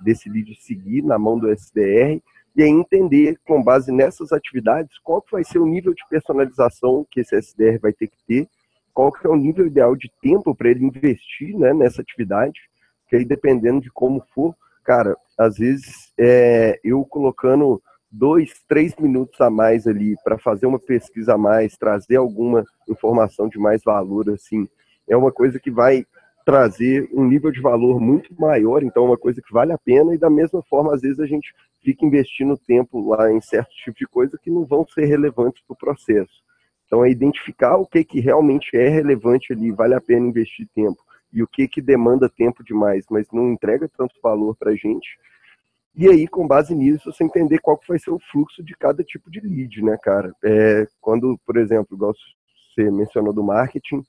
Speaker 4: desse lead seguir na mão do SDR, e aí entender, com base nessas atividades, qual que vai ser o nível de personalização que esse SDR vai ter que ter, qual que é o nível ideal de tempo para ele investir, né, nessa atividade, que aí dependendo de como for, cara, às vezes eu colocando 2, 3 minutos a mais ali para fazer uma pesquisa a mais, trazer alguma informação de mais valor, assim, é uma coisa que vai trazer um nível de valor muito maior, então é uma coisa que vale a pena, e da mesma forma, às vezes a gente fica investindo tempo lá em certos tipos de coisa que não vão ser relevantes para o processo. Então, é identificar o que realmente é relevante ali, vale a pena investir tempo, e o que demanda tempo demais, mas não entrega tanto valor para a gente. E aí, com base nisso, você entender qual que vai ser o fluxo de cada tipo de lead, né, cara? Quando, por exemplo, igual você mencionou do marketing,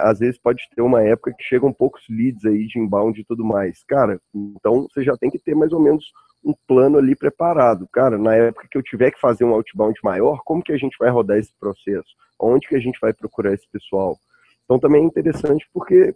Speaker 4: às vezes pode ter uma época que chegam poucos leads aí de inbound e tudo mais. Cara, então você já tem que ter mais ou menos um plano ali preparado. Cara, na época que eu tiver que fazer um outbound maior, como que a gente vai rodar esse processo? Onde que a gente vai procurar esse pessoal? Então também é interessante porque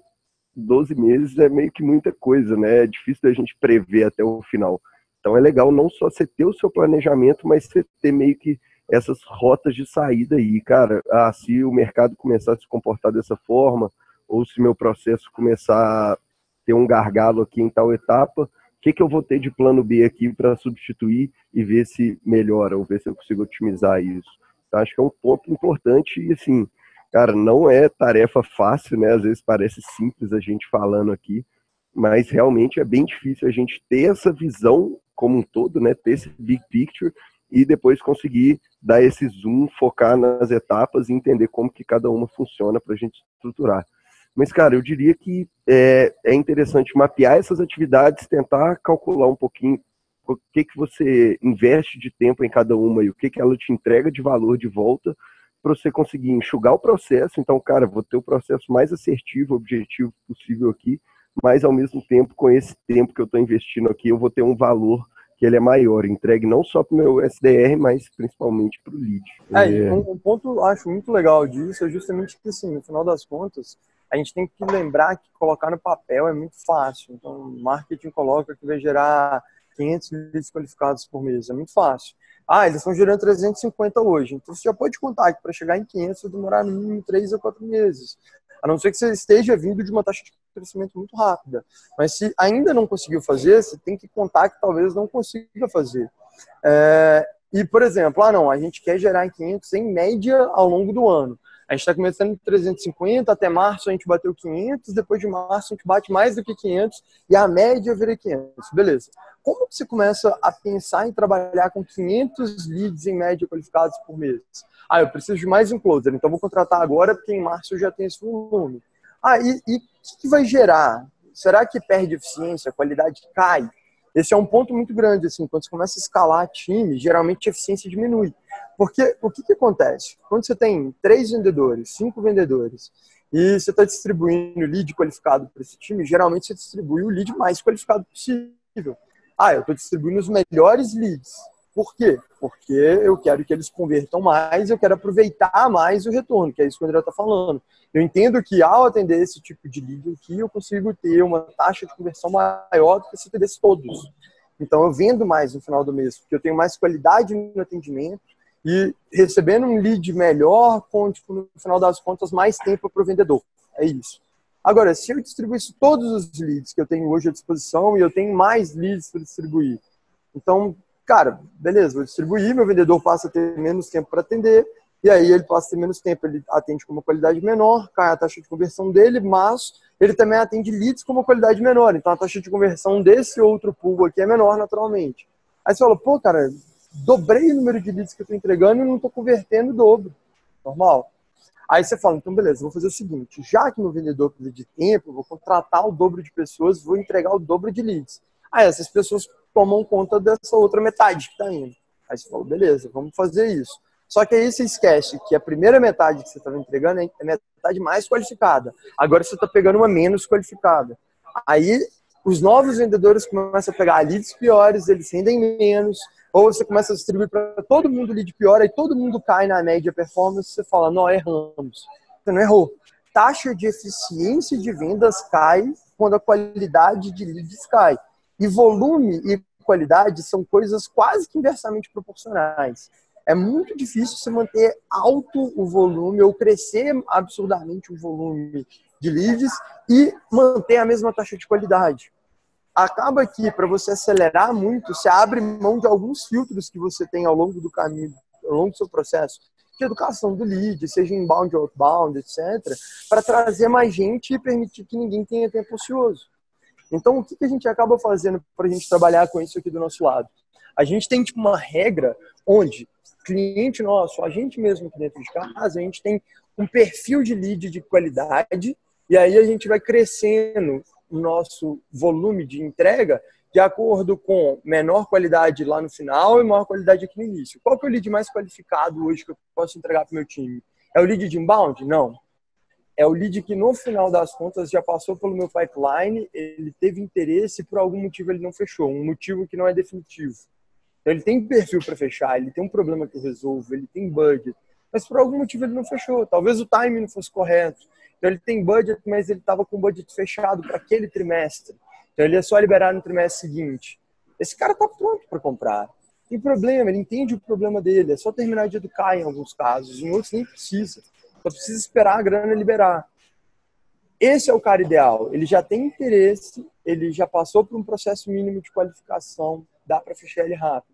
Speaker 4: 12 meses é meio que muita coisa, né? É difícil da gente prever até o final. Então é legal não só você ter o seu planejamento, mas você ter meio que essas rotas de saída aí, cara. Se o mercado começar a se comportar dessa forma, ou se meu processo começar a ter um gargalo aqui em tal etapa, o que eu vou ter de plano B aqui para substituir e ver se melhora, ou ver se eu consigo otimizar isso. Então, acho que é um ponto importante e, assim, cara, não é tarefa fácil, né? Às vezes parece simples a gente falando aqui, mas realmente é bem difícil a gente ter essa visão como um todo, né? Ter esse big picture e depois conseguir dar esse zoom, focar nas etapas e entender como que cada uma funciona para a gente estruturar. Mas, cara, eu diria que é interessante mapear essas atividades, tentar calcular um pouquinho o que você investe de tempo em cada uma e o que ela te entrega de valor de volta para você conseguir enxugar o processo. Então, cara, vou ter o processo mais assertivo, objetivo possível aqui, mas ao mesmo tempo, com esse tempo que eu estou investindo aqui, eu vou ter um valor que ele é maior, entregue não só para o meu SDR, mas principalmente para o lead.
Speaker 2: Um ponto eu acho muito legal disso é justamente que, assim, no final das contas, a gente tem que lembrar que colocar no papel é muito fácil. Então, o marketing coloca que vai gerar 500 leads qualificados por mês. É muito fácil. Eles estão gerando 350 hoje. Então, você já pode contar que para chegar em 500 vai demorar no mínimo 3 a 4 meses. A não ser que você esteja vindo de uma taxa de crescimento muito rápida. Mas se ainda não conseguiu fazer, você tem que contar que talvez não consiga fazer. E, por exemplo, a gente quer gerar em 500 em média ao longo do ano. A gente está começando em 350, até março a gente bateu 500, depois de março a gente bate mais do que 500 e a média vira 500. Beleza. Como que você começa a pensar em trabalhar com 500 leads em média qualificados por mês? Eu preciso de mais um closer, então vou contratar agora porque em março eu já tenho esse volume. E o que vai gerar? Será que perde eficiência, a qualidade cai? Esse é um ponto muito grande, assim, quando você começa a escalar time, geralmente a eficiência diminui. Porque o que acontece? Quando você tem 3 vendedores, 5 vendedores, e você está distribuindo lead qualificado para esse time, geralmente você distribui o lead mais qualificado possível. Eu estou distribuindo os melhores leads. Por quê? Porque eu quero que eles convertam mais, eu quero aproveitar mais o retorno, que é isso que o André está falando. Eu entendo que ao atender esse tipo de lead aqui, eu consigo ter uma taxa de conversão maior do que se atendesse todos. Então, eu vendo mais no final do mês, porque eu tenho mais qualidade no atendimento e recebendo um lead melhor, com, no final das contas, mais tempo para o vendedor. É isso. Agora, se eu distribuísse todos os leads que eu tenho hoje à disposição e eu tenho mais leads para distribuir, então, cara, beleza, vou distribuir, meu vendedor passa a ter menos tempo para atender, e aí ele passa a ter menos tempo, ele atende com uma qualidade menor, cai a taxa de conversão dele, mas ele também atende leads com uma qualidade menor, então a taxa de conversão desse outro pool aqui é menor naturalmente. Aí você fala, pô, cara, dobrei o número de leads que eu estou entregando e não estou convertendo o dobro. Normal. Aí você fala, então beleza, vou fazer o seguinte, já que meu vendedor precisa de tempo, eu vou contratar o dobro de pessoas, vou entregar o dobro de leads. Aí essas pessoas tomam conta dessa outra metade que está indo. Aí você fala, beleza, vamos fazer isso. Só que aí você esquece que a primeira metade que você estava entregando é a metade mais qualificada. Agora você está pegando uma menos qualificada. Aí os novos vendedores começam a pegar leads piores, eles rendem menos, ou você começa a distribuir para todo mundo lead pior, aí todo mundo cai na média performance, você fala, não, erramos. Você não errou. Taxa de eficiência de vendas cai quando a qualidade de leads cai. E volume e qualidade são coisas quase que inversamente proporcionais. É muito difícil você manter alto o volume ou crescer absurdamente o volume de leads e manter a mesma taxa de qualidade. Acaba que, para você acelerar muito, você abre mão de alguns filtros que você tem ao longo do caminho, ao longo do seu processo, de educação do lead, seja inbound ou outbound, etc., para trazer mais gente e permitir que ninguém tenha tempo ocioso. Então, o que a gente acaba fazendo para a gente trabalhar com isso aqui do nosso lado? A gente tem tipo uma regra onde cliente nosso, a gente mesmo aqui dentro de casa, a gente tem um perfil de lead de qualidade e aí a gente vai crescendo o nosso volume de entrega de acordo com menor qualidade lá no final e maior qualidade aqui no início. Qual que é o lead mais qualificado hoje que eu posso entregar para o meu time? É o lead de inbound? Não. É o lead que no final das contas já passou pelo meu pipeline, ele teve interesse e por algum motivo ele não fechou, um motivo que não é definitivo. Então ele tem perfil para fechar, ele tem um problema que eu resolvo, ele tem budget, mas por algum motivo ele não fechou. Talvez o timing não fosse correto. Então ele tem budget, mas ele estava com o budget fechado para aquele trimestre. Então ele é só liberar no trimestre seguinte. Esse cara está pronto para comprar. Tem problema, ele entende o problema dele. É só terminar de educar em alguns casos, em outros nem precisa. Só precisa esperar a grana liberar. Esse é o cara ideal. Ele já tem interesse, ele já passou por um processo mínimo de qualificação, dá para fechar ele rápido.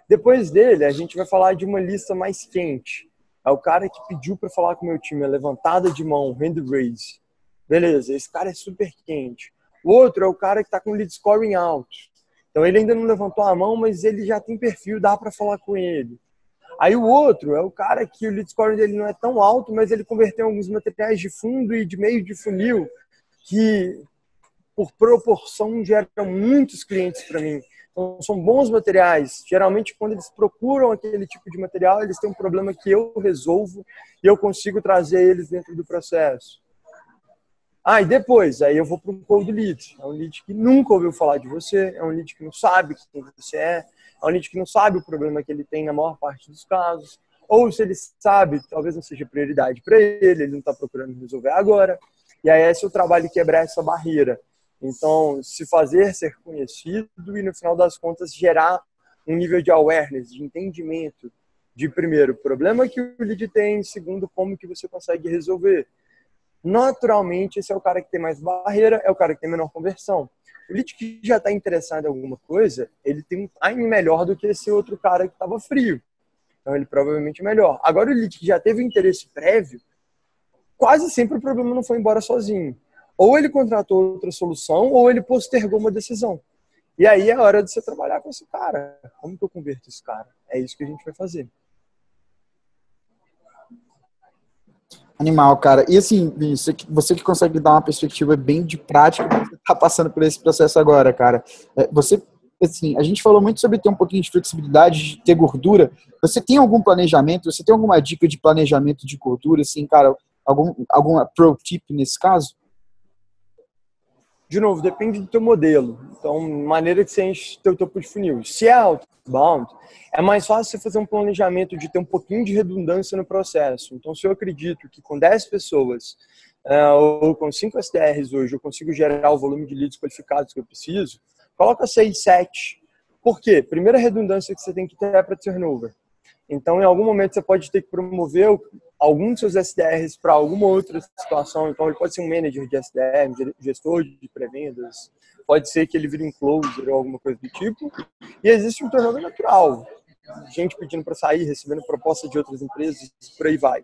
Speaker 2: Depois dele, a gente vai falar de uma lista mais quente. É o cara que pediu para falar com o meu time, a levantada de mão, hand raise. Beleza, esse cara é super quente. O outro é o cara que está com lead scoring alto. Então ele ainda não levantou a mão, mas ele já tem perfil, dá para falar com ele. Aí o outro é o cara que o lead score dele não é tão alto, mas ele converteu alguns materiais de fundo e de meio de funil que, por proporção, geram muitos clientes para mim. Então, são bons materiais. Geralmente, quando eles procuram aquele tipo de material, eles têm um problema que eu resolvo e eu consigo trazer eles dentro do processo. E depois, aí eu vou para um cold lead. É um lead que nunca ouviu falar de você, é um lead que não sabe quem você é um lead que não sabe o problema que ele tem na maior parte dos casos, ou se ele sabe, talvez não seja prioridade para ele não está procurando resolver agora. E aí esse é o trabalho de quebrar essa barreira. Então, se fazer ser conhecido e, no final das contas, gerar um nível de awareness, de entendimento de, primeiro, o problema que o lead tem, segundo, como que você consegue resolver. Naturalmente, esse é o cara que tem mais barreira, é o cara que tem menor conversão. O lead que já está interessado em alguma coisa, ele tem um time melhor do que esse outro cara que estava frio. Então, ele provavelmente é melhor. Agora, o lead que já teve um interesse prévio, quase sempre o problema não foi embora sozinho. Ou ele contratou outra solução, ou ele postergou uma decisão. E aí é hora de você trabalhar com esse cara. Como que eu converto esse cara? É isso que a gente vai fazer.
Speaker 1: Animal, cara. E assim, você que consegue dar uma perspectiva bem de prática, você está passando por esse processo agora, cara. Você, assim, a gente falou muito sobre ter um pouquinho de flexibilidade, de ter gordura. Você tem algum planejamento? Você tem alguma dica de planejamento de gordura, assim, cara? Alguma pro tip nesse caso?
Speaker 2: De novo, depende do teu modelo. Então, maneira que você enche teu topo de funil. Se é outbound, é mais fácil você fazer um planejamento de ter um pouquinho de redundância no processo. Então, se eu acredito que com 10 pessoas ou com 5 SDRs hoje eu consigo gerar o volume de leads qualificados que eu preciso, coloca 6, 7. Por quê? Primeira redundância que você tem que ter é para turnover. Então, em algum momento, você pode ter que promover algum dos seus SDRs para alguma outra situação. Então, ele pode ser um manager de SDR, um gestor de pré-vendas, pode ser que ele vire um closer ou alguma coisa do tipo. E existe um turnover natural. Gente pedindo para sair, recebendo proposta de outras empresas, por aí vai.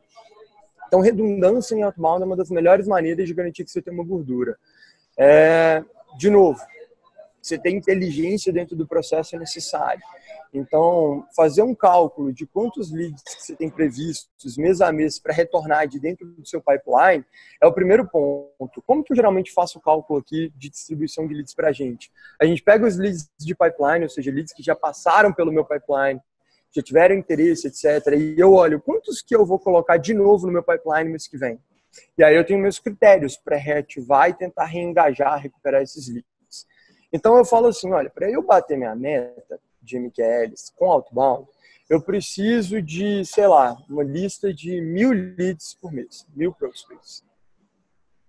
Speaker 2: Então, redundância em outbound é uma das melhores maneiras de garantir que você tem uma gordura. De novo, você tem inteligência dentro do processo é necessário. Então, fazer um cálculo de quantos leads que você tem previstos mês a mês para retornar de dentro do seu pipeline é o primeiro ponto. Como que eu geralmente faço o cálculo aqui de distribuição de leads para a gente? A gente pega os leads de pipeline, ou seja, leads que já passaram pelo meu pipeline, já tiveram interesse, etc. E eu olho quantos que eu vou colocar de novo no meu pipeline mês que vem. E aí eu tenho meus critérios para reativar e tentar reengajar, recuperar esses leads. Então eu falo assim, olha, para eu bater minha meta de MQLs com outbound, eu preciso de, sei lá, uma lista de 1.000 leads por mês, 1.000 prospects.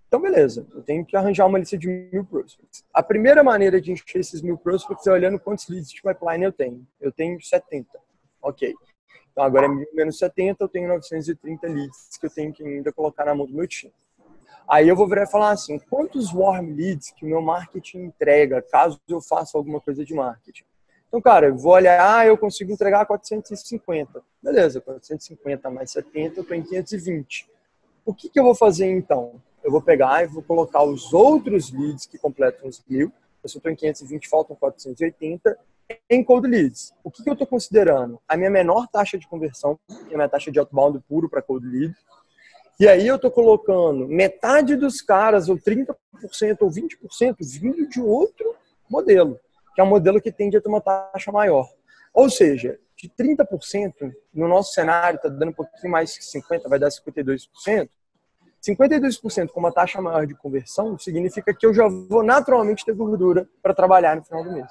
Speaker 2: Então, beleza, eu tenho que arranjar uma lista de 1.000 prospects. A primeira maneira de encher esses 1.000 prospects é olhando quantos leads de pipeline eu tenho. Eu tenho 70. Ok. Então, agora é 1.000 menos 70, eu tenho 930 leads que eu tenho que ainda colocar na mão do meu time. Aí eu vou virar e falar assim, quantos warm leads que o meu marketing entrega caso eu faça alguma coisa de marketing? Então, cara, eu vou olhar, eu consigo entregar 450. Beleza, 450 mais 70, eu estou em 520. O que eu vou fazer então? Eu vou pegar e vou colocar os outros leads que completam os 1.000. Se eu estou em 520, faltam 480 em cold leads. O que eu estou considerando? A minha menor taxa de conversão, a minha taxa de outbound puro para cold lead. E aí eu estou colocando metade dos caras, ou 30%, ou 20%, vindo de outro modelo. que é um modelo que tende a ter uma taxa maior. Ou seja, de 30%, no nosso cenário está dando um pouquinho mais que 50%, vai dar 52%. 52% com uma taxa maior de conversão significa que eu já vou naturalmente ter gordura para trabalhar no final do mês.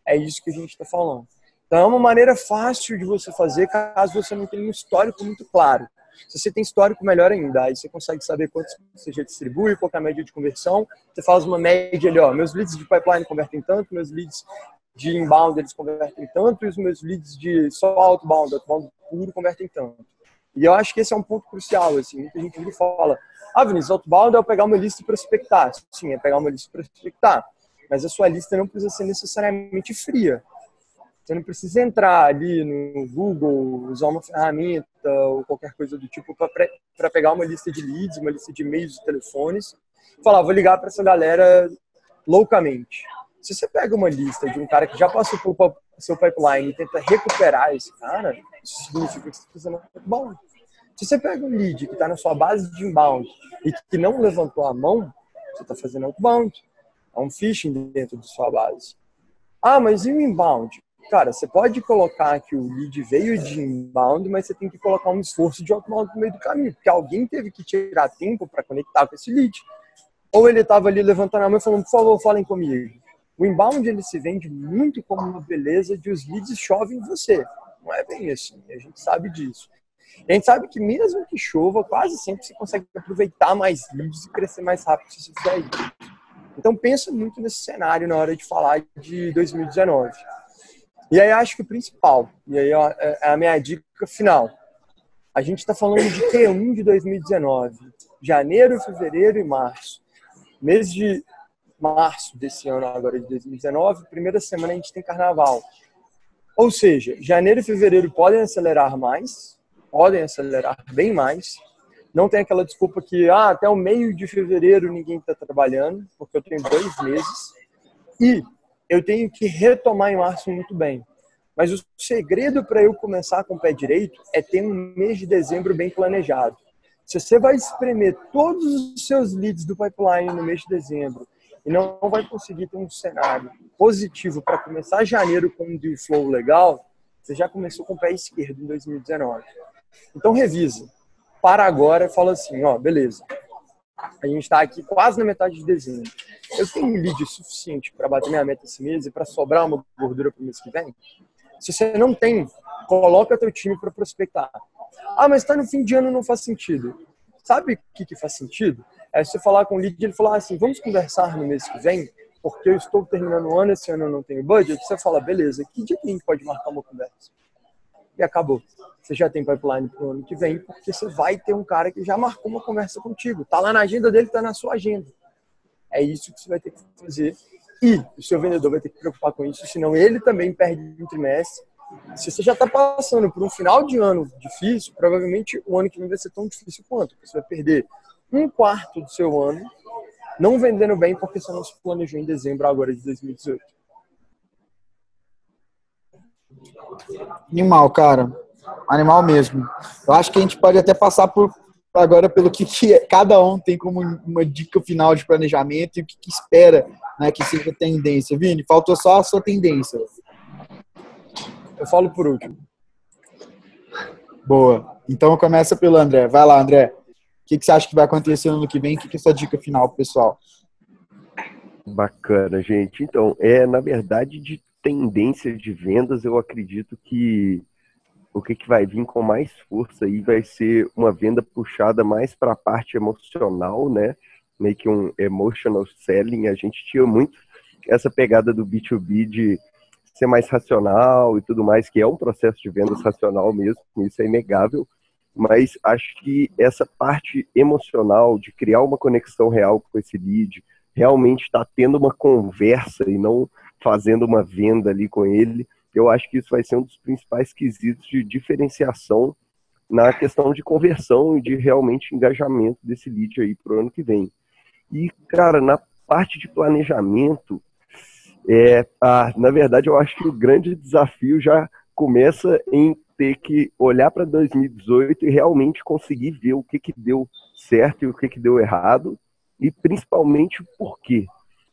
Speaker 2: É isso que a gente está falando. Então, é uma maneira fácil de você fazer caso você não tenha um histórico muito claro. Se você tem histórico, melhor ainda. Aí você consegue saber quantos você já distribui, qual é a média de conversão. Você faz uma média ali, ó, meus leads de pipeline convertem tanto, meus leads de inbound eles convertem tanto, e os meus leads de só outbound puro convertem tanto. E eu acho que esse é um ponto crucial, assim. Muita gente fala, Vinícius, outbound é eu pegar uma lista e prospectar. Sim, é pegar uma lista e prospectar. Mas a sua lista não precisa ser necessariamente fria. Você não precisa entrar ali no Google, usar uma ferramenta ou qualquer coisa do tipo para pegar uma lista de leads, uma lista de e-mails e telefones e falar, vou ligar para essa galera loucamente. Se você pega uma lista de um cara que já passou por seu pipeline e tenta recuperar esse cara, isso significa que você está fazendo outbound. Se você pega um lead que está na sua base de inbound e que não levantou a mão, você está fazendo outbound. É um phishing dentro de sua base. Mas e o inbound? Cara, você pode colocar que o lead veio de inbound, mas você tem que colocar um esforço de outbound no meio do caminho, porque alguém teve que tirar tempo para conectar com esse lead. Ou ele estava ali levantando a mão e falando, por favor, falem comigo. O inbound ele se vende muito como uma beleza de os leads chovem em você. Não é bem assim, a gente sabe disso. E a gente sabe que mesmo que chova, quase sempre você consegue aproveitar mais leads e crescer mais rápido se você fizer isso. Então pensa muito nesse cenário na hora de falar de 2019. E aí acho que o principal, e aí é a minha dica final. A gente está falando de Q1 de 2019, janeiro, fevereiro e março. Mês de março desse ano, agora de 2019, primeira semana a gente tem carnaval. Ou seja, janeiro e fevereiro podem acelerar mais, podem acelerar bem mais. Não tem aquela desculpa que até o meio de fevereiro ninguém está trabalhando, porque eu tenho 2 meses. E eu tenho que retomar em março muito bem. Mas o segredo para eu começar com o pé direito é ter um mês de dezembro bem planejado. Se você vai espremer todos os seus leads do pipeline no mês de dezembro e não vai conseguir ter um cenário positivo para começar janeiro com um deal flow legal, você já começou com o pé esquerdo em 2019. Então revisa. Para agora e fala assim, beleza. A gente está aqui quase na metade de dezembro. Eu tenho um lead suficiente para bater minha meta esse mês e para sobrar uma gordura para o mês que vem? Se você não tem, coloca teu time para prospectar. Mas está no fim de ano, não faz sentido. Sabe o que faz sentido? É você falar com o lead e ele falar assim, vamos conversar no mês que vem, porque eu estou terminando o ano, esse ano eu não tenho budget. Você fala, beleza, que dia que a gente pode marcar uma conversa? E acabou. Você já tem pipeline para o ano que vem, porque você vai ter um cara que já marcou uma conversa contigo. Está lá na agenda dele, está na sua agenda. É isso que você vai ter que fazer. E o seu vendedor vai ter que se preocupar com isso, senão ele também perde um trimestre. Se você já está passando por um final de ano difícil, provavelmente o ano que vem vai ser tão difícil quanto. Você vai perder 1/4 do seu ano não vendendo bem porque você não se planejou em dezembro agora de 2018.
Speaker 1: Animal, cara. Animal mesmo. Eu acho que a gente pode até passar agora pelo que cada um tem como uma dica final de planejamento e o que espera, né, que seja tendência. Vini, faltou só a sua tendência.
Speaker 2: Eu falo por último.
Speaker 1: Boa. Então começa pelo André. Vai lá, André. O que você acha que vai acontecer no ano que vem? O que é a sua dica final, pessoal?
Speaker 4: Bacana, gente. Então, na verdade, de tendência de vendas, eu acredito que o que vai vir com mais força aí vai ser uma venda puxada mais para a parte emocional, né? Meio que um emotional selling. A gente tinha muito essa pegada do B2B de ser mais racional e tudo mais, que é um processo de vendas racional mesmo, isso é inegável, mas acho que essa parte emocional de criar uma conexão real com esse lead, realmente estar tendo uma conversa e não fazendo uma venda ali com ele, eu acho que isso vai ser um dos principais quesitos de diferenciação na questão de conversão e de realmente engajamento desse lead aí para o ano que vem. E, cara, na parte de planejamento, na verdade, eu acho que o grande desafio já começa em ter que olhar para 2018 e realmente conseguir ver o que deu certo e o que deu errado, e principalmente o porquê.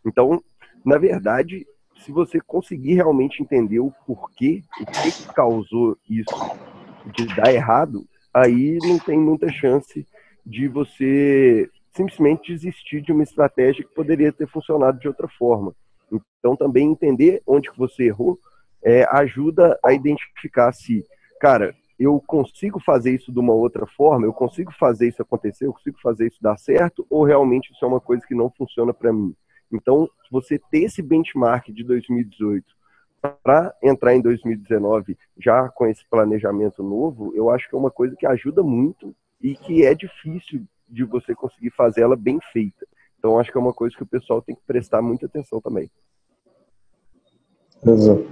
Speaker 4: Então, na verdade, se você conseguir realmente entender o porquê, o que causou isso de dar errado, aí não tem muita chance de você simplesmente desistir de uma estratégia que poderia ter funcionado de outra forma. Então, também entender onde que você errou ajuda a identificar se, cara, eu consigo fazer isso de uma outra forma, eu consigo fazer isso acontecer, eu consigo fazer isso dar certo, ou realmente isso é uma coisa que não funciona para mim. Então, você ter esse benchmark de 2018 para entrar em 2019 já com esse planejamento novo, eu acho que é uma coisa que ajuda muito e que é difícil de você conseguir fazer ela bem feita. Então, acho que é uma coisa que o pessoal tem que prestar muita atenção também.
Speaker 3: Exato.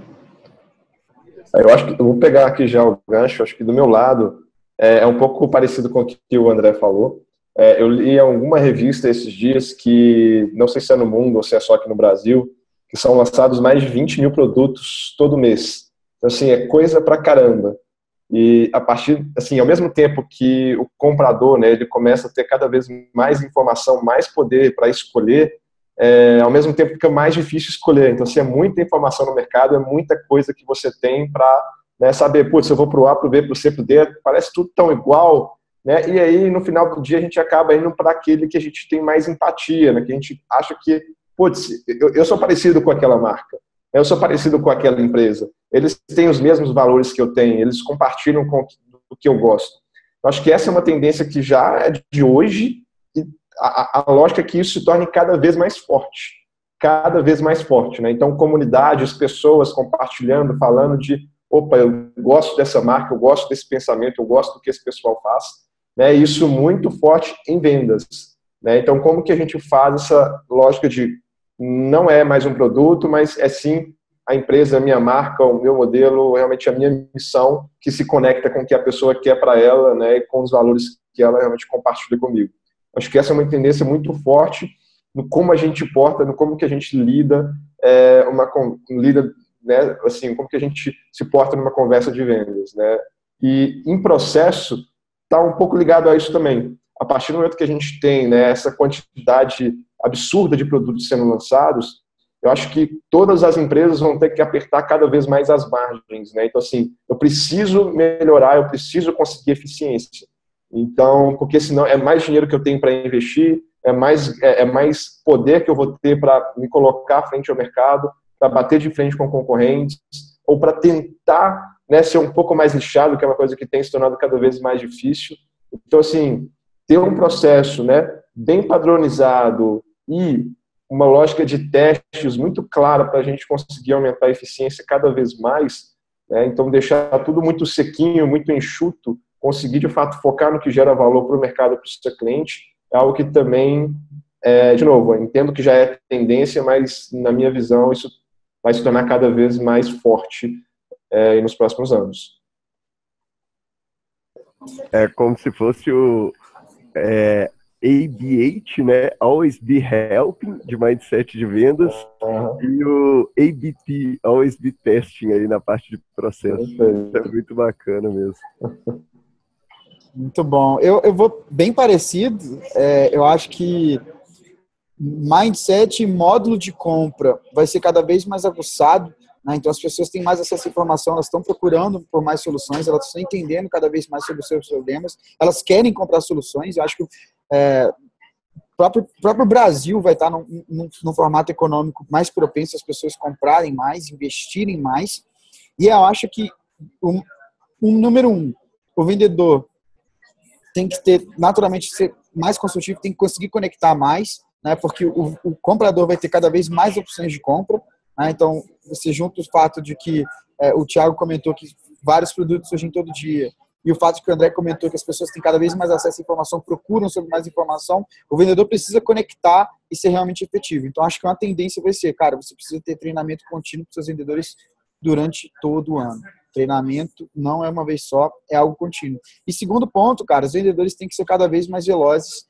Speaker 3: Eu acho que eu vou pegar aqui já o gancho, acho que do meu lado é um pouco parecido com o que o André falou. Eu li em alguma revista esses dias que, não sei se é no mundo ou se é só aqui no Brasil, que são lançados mais de 20 mil produtos todo mês. Então, assim, é coisa pra caramba. E a partir, assim, ao mesmo tempo que o comprador, né, ele começa a ter cada vez mais informação, mais poder para escolher, ao mesmo tempo fica mais difícil escolher. Então, assim, é muita informação no mercado, é muita coisa que você tem para, né, saber, putz, eu vou pro A, pro B, pro C, pro D, parece tudo tão igual, né? E aí, no final do dia, a gente acaba indo para aquele que a gente tem mais empatia, né? Que a gente acha que, putz, eu sou parecido com aquela marca, eu sou parecido com aquela empresa, eles têm os mesmos valores que eu tenho, eles compartilham com o que eu gosto. Eu acho que essa é uma tendência que já é de hoje, e a lógica é que isso se torne cada vez mais forte, né? Então, comunidades, pessoas compartilhando, falando de, opa, eu gosto dessa marca, eu gosto desse pensamento, eu gosto do que esse pessoal faz, né? Isso muito forte em vendas, né? Então, como que a gente faz essa lógica de não é mais um produto, mas é sim a empresa, a minha marca, o meu modelo, realmente a minha missão, que se conecta com o que a pessoa quer para ela, né? E com os valores que ela realmente compartilha comigo. Acho que essa é uma tendência muito forte no como a gente porta, no como que a gente lida, né, assim, como que a gente se porta numa conversa de vendas, né? E em processo está um pouco ligado a isso também. A partir do momento que a gente tem, né, essa quantidade absurda de produtos sendo lançados, eu acho que todas as empresas vão ter que apertar cada vez mais as margens, né? Então, assim, eu preciso melhorar, eu preciso conseguir eficiência. Então, porque senão é mais dinheiro que eu tenho para investir, é mais poder que eu vou ter para me colocar frente ao mercado, para bater de frente com concorrentes, ou para tentar, né, ser um pouco mais lixado, que é uma coisa que tem se tornado cada vez mais difícil. Então, assim, ter um processo, né, bem padronizado e uma lógica de testes muito clara para a gente conseguir aumentar a eficiência cada vez mais, né, então deixar tudo muito sequinho, muito enxuto, conseguir, de fato, focar no que gera valor para o mercado, para o seu cliente, é algo que também, de novo, eu entendo que já é tendência, mas, na minha visão, isso vai se tornar cada vez mais forte nos próximos anos.
Speaker 4: É como se fosse o AB8, né? Always Be Helping, de mindset de vendas, e o ABT, Always Be Testing, aí na parte de processo. É muito bacana mesmo.
Speaker 1: Muito bom. Eu vou bem parecido. Eu acho que mindset e módulo de compra vai ser cada vez mais aguçado, né? Então as pessoas têm mais acesso à informação, elas estão procurando por mais soluções, elas estão entendendo cada vez mais sobre os seus problemas, elas querem comprar soluções. Eu acho que o próprio Brasil vai estar num formato econômico mais propenso às pessoas comprarem mais, investirem mais. E eu acho que número um, o vendedor tem que ter, naturalmente, ser mais consultivo, tem que conseguir conectar mais, né? Porque o comprador vai ter cada vez mais opções de compra, né? Então, você junta o fato de que o Thiago comentou que vários produtos surgem todo dia, e o fato que o André comentou que as pessoas têm cada vez mais acesso à informação, procuram sobre mais informação, o vendedor precisa conectar e ser realmente efetivo. Então, acho que uma tendência vai ser, cara, você precisa ter treinamento contínuo para seus vendedores durante todo o ano. Treinamento não é uma vez só, é algo contínuo. E segundo ponto, cara, os vendedores têm que ser cada vez mais velozes,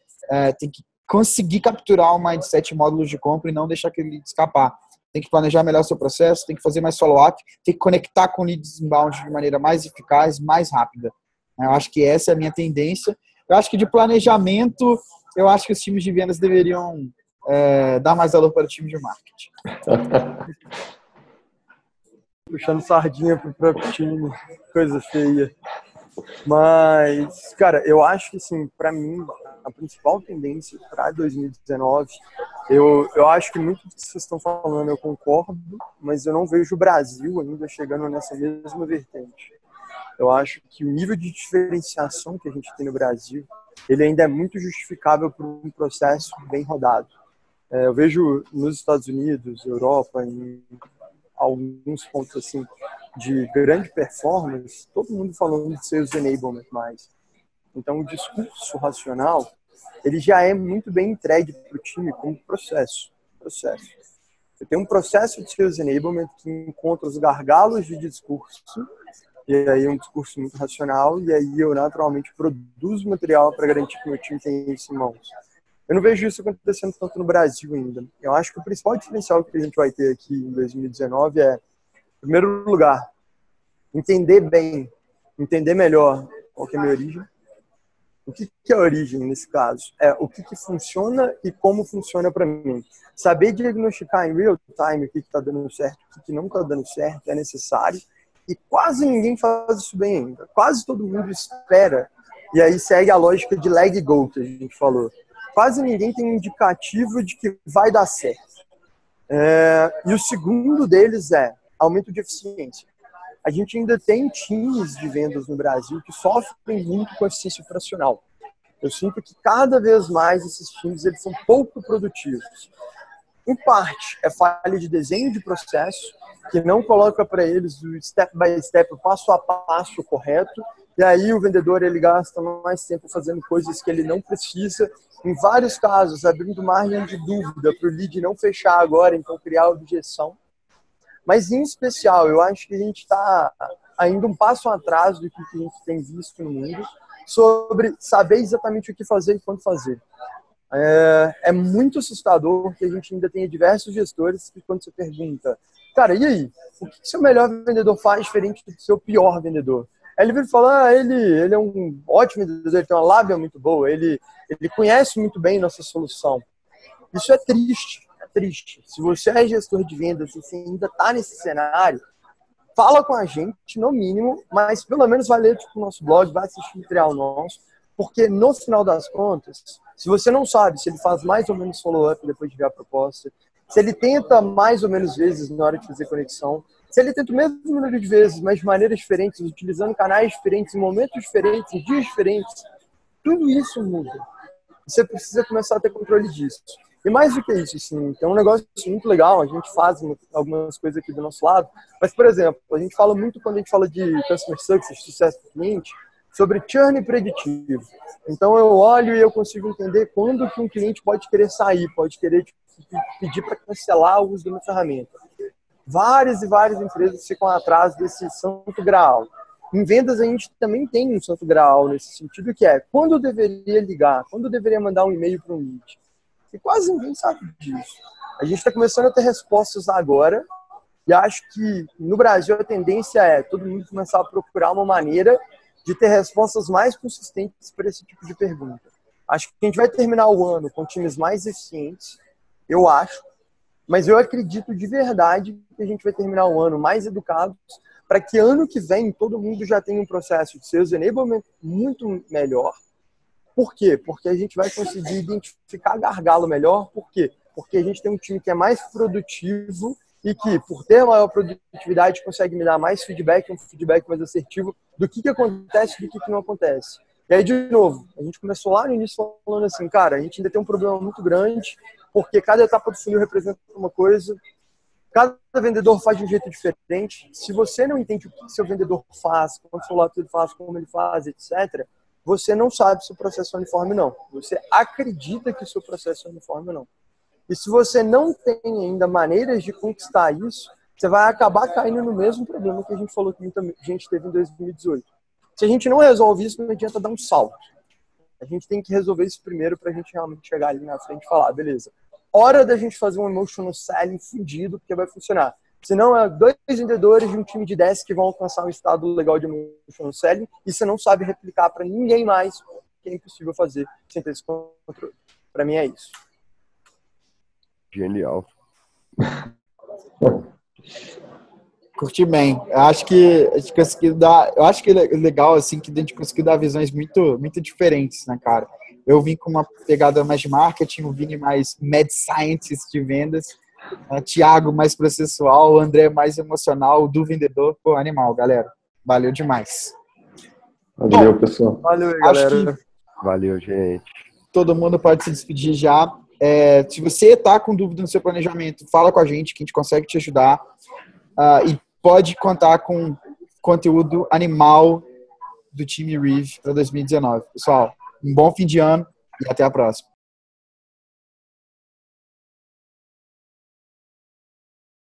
Speaker 1: tem que conseguir capturar o mindset módulos de compra e não deixar aquele escapar. Tem que planejar melhor o seu processo, tem que fazer mais follow-up, tem que conectar com leads inbound de maneira mais eficaz, mais rápida. Eu acho que essa é a minha tendência. Eu acho que de planejamento, eu acho que os times de vendas deveriam dar mais valor para o time de marketing.
Speaker 2: puxando sardinha pro próprio time, coisa feia. Mas, cara, eu acho que, assim, para mim, a principal tendência para 2019, eu acho que muito do que vocês estão falando eu concordo, mas eu não vejo o Brasil ainda chegando nessa mesma vertente. Eu acho que o nível de diferenciação que a gente tem no Brasil, ele ainda é muito justificável por um processo bem rodado. Eu vejo nos Estados Unidos, Europa, em alguns pontos assim de grande performance, todo mundo falando de sales enablement mais. Então, o discurso racional, ele já é muito bem entregue para o time como processo. Você tem um processo de sales enablement que encontra os gargalos de discurso, e aí um discurso muito racional, e aí eu naturalmente produzo material para garantir que o meu time tem isso em mãos. Eu não vejo isso acontecendo tanto no Brasil ainda. Eu acho que o principal diferencial que a gente vai ter aqui em 2019 é, em primeiro lugar, entender melhor qual que é a minha origem. O que é a origem nesse caso? É o que funciona e como funciona para mim. Saber diagnosticar em real time o que está dando certo, o que não está dando certo é necessário. E quase ninguém faz isso bem ainda. Quase todo mundo espera. E aí segue a lógica de lag go que a gente falou. Quase ninguém tem um indicativo de que vai dar certo. E o segundo deles é aumento de eficiência. A gente ainda tem times de vendas no Brasil que sofrem muito com eficiência operacional. Eu sinto que cada vez mais esses times eles são pouco produtivos. Em parte, é falha de desenho de processo, que não coloca para eles o step by step, o passo a passo correto, e aí o vendedor ele gasta mais tempo fazendo coisas que ele não precisa, em vários casos, abrindo margem de dúvida para o lead não fechar agora, então criar objeção. Mas, em especial, eu acho que a gente está ainda um passo atrás do que a gente tem visto no mundo sobre saber exatamente o que fazer e quando fazer. É muito assustador que a gente ainda tenha diversos gestores que, quando você pergunta, cara, e aí? O que seu melhor vendedor faz diferente do seu pior vendedor? Aí ele vira e fala, ele é um ótimo vendedor, ele tem uma lábia muito boa, ele conhece muito bem nossa solução. Isso é triste. Triste. Se você é gestor de vendas e você ainda está nesse cenário, fala com a gente, no mínimo, mas pelo menos vai ler o nosso blog, vai assistir material nosso, porque no final das contas, se você não sabe se ele faz mais ou menos follow-up depois de ver a proposta, se ele tenta mais ou menos vezes na hora de fazer conexão, se ele tenta o mesmo número de vezes, mas de maneiras diferentes, utilizando canais diferentes, em momentos diferentes, em dias diferentes, tudo isso muda. Você precisa começar a ter controle disso. E mais do que isso, assim, tem um negócio muito legal, a gente faz algumas coisas aqui do nosso lado, mas, por exemplo, a gente fala muito quando a gente fala de Customer Success, sucesso do cliente, sobre churn preditivo. Então, eu olho e eu consigo entender quando que um cliente pode querer sair, pode querer pedir para cancelar o uso da minha ferramenta. Várias e várias empresas ficam atrás desse santo graal. Em vendas, a gente também tem um santo graal nesse sentido, que é quando eu deveria ligar, quando eu deveria mandar um e-mail para um lead. E quase ninguém sabe disso. A gente está começando a ter respostas agora e acho que no Brasil a tendência é todo mundo começar a procurar uma maneira de ter respostas mais consistentes para esse tipo de pergunta. Acho que a gente vai terminar o ano com times mais eficientes, eu acho, mas eu acredito de verdade que a gente vai terminar o ano mais educados para que ano que vem todo mundo já tenha um processo de sales enablement muito melhor. Por quê? Porque a gente vai conseguir identificar gargalo melhor. Por quê? Porque a gente tem um time que é mais produtivo e que, por ter maior produtividade, consegue me dar mais feedback, um feedback mais assertivo do que acontece e do que não acontece. E aí, de novo, a gente começou lá no início falando assim, cara, a gente ainda tem um problema muito grande, porque cada etapa do funil representa uma coisa, cada vendedor faz de um jeito diferente. Se você não entende o que seu vendedor faz, quanto seu lado ele faz, como ele faz, etc., você não sabe se o processo é uniforme ou não. Você acredita que o seu processo é uniforme ou não. E se você não tem ainda maneiras de conquistar isso, você vai acabar caindo no mesmo problema que a gente falou que muita gente teve em 2018. Se a gente não resolve isso, não adianta dar um salto. A gente tem que resolver isso primeiro para a gente realmente chegar ali na frente e falar, beleza, hora da gente fazer um emotional selling fudido, porque vai funcionar. Senão, é 2 vendedores de um time de 10 que vão alcançar um estado legal de emotional selling e você não sabe replicar para ninguém mais, que é impossível fazer sem ter esse controle. Para mim é isso.
Speaker 4: Genial.
Speaker 1: Curti bem. Eu acho que a gente conseguiu dar. Eu acho que é legal, assim, que a gente conseguiu dar visões muito, muito diferentes, né, cara? Eu vim com uma pegada mais de marketing, o Vini mais mad scientist de vendas, Thiago mais processual, o André mais emocional, do vendedor. Pô, animal, galera. Valeu demais.
Speaker 3: Valeu, pessoal.
Speaker 2: Valeu aí,
Speaker 1: Acho
Speaker 2: galera.
Speaker 1: que
Speaker 4: Valeu, gente.
Speaker 1: todo mundo pode se despedir já. Se você está com dúvida no seu planejamento, fala com a gente que a gente consegue te ajudar. E pode contar com conteúdo animal do time Reeve para 2019. Pessoal, um bom fim de ano e até a próxima.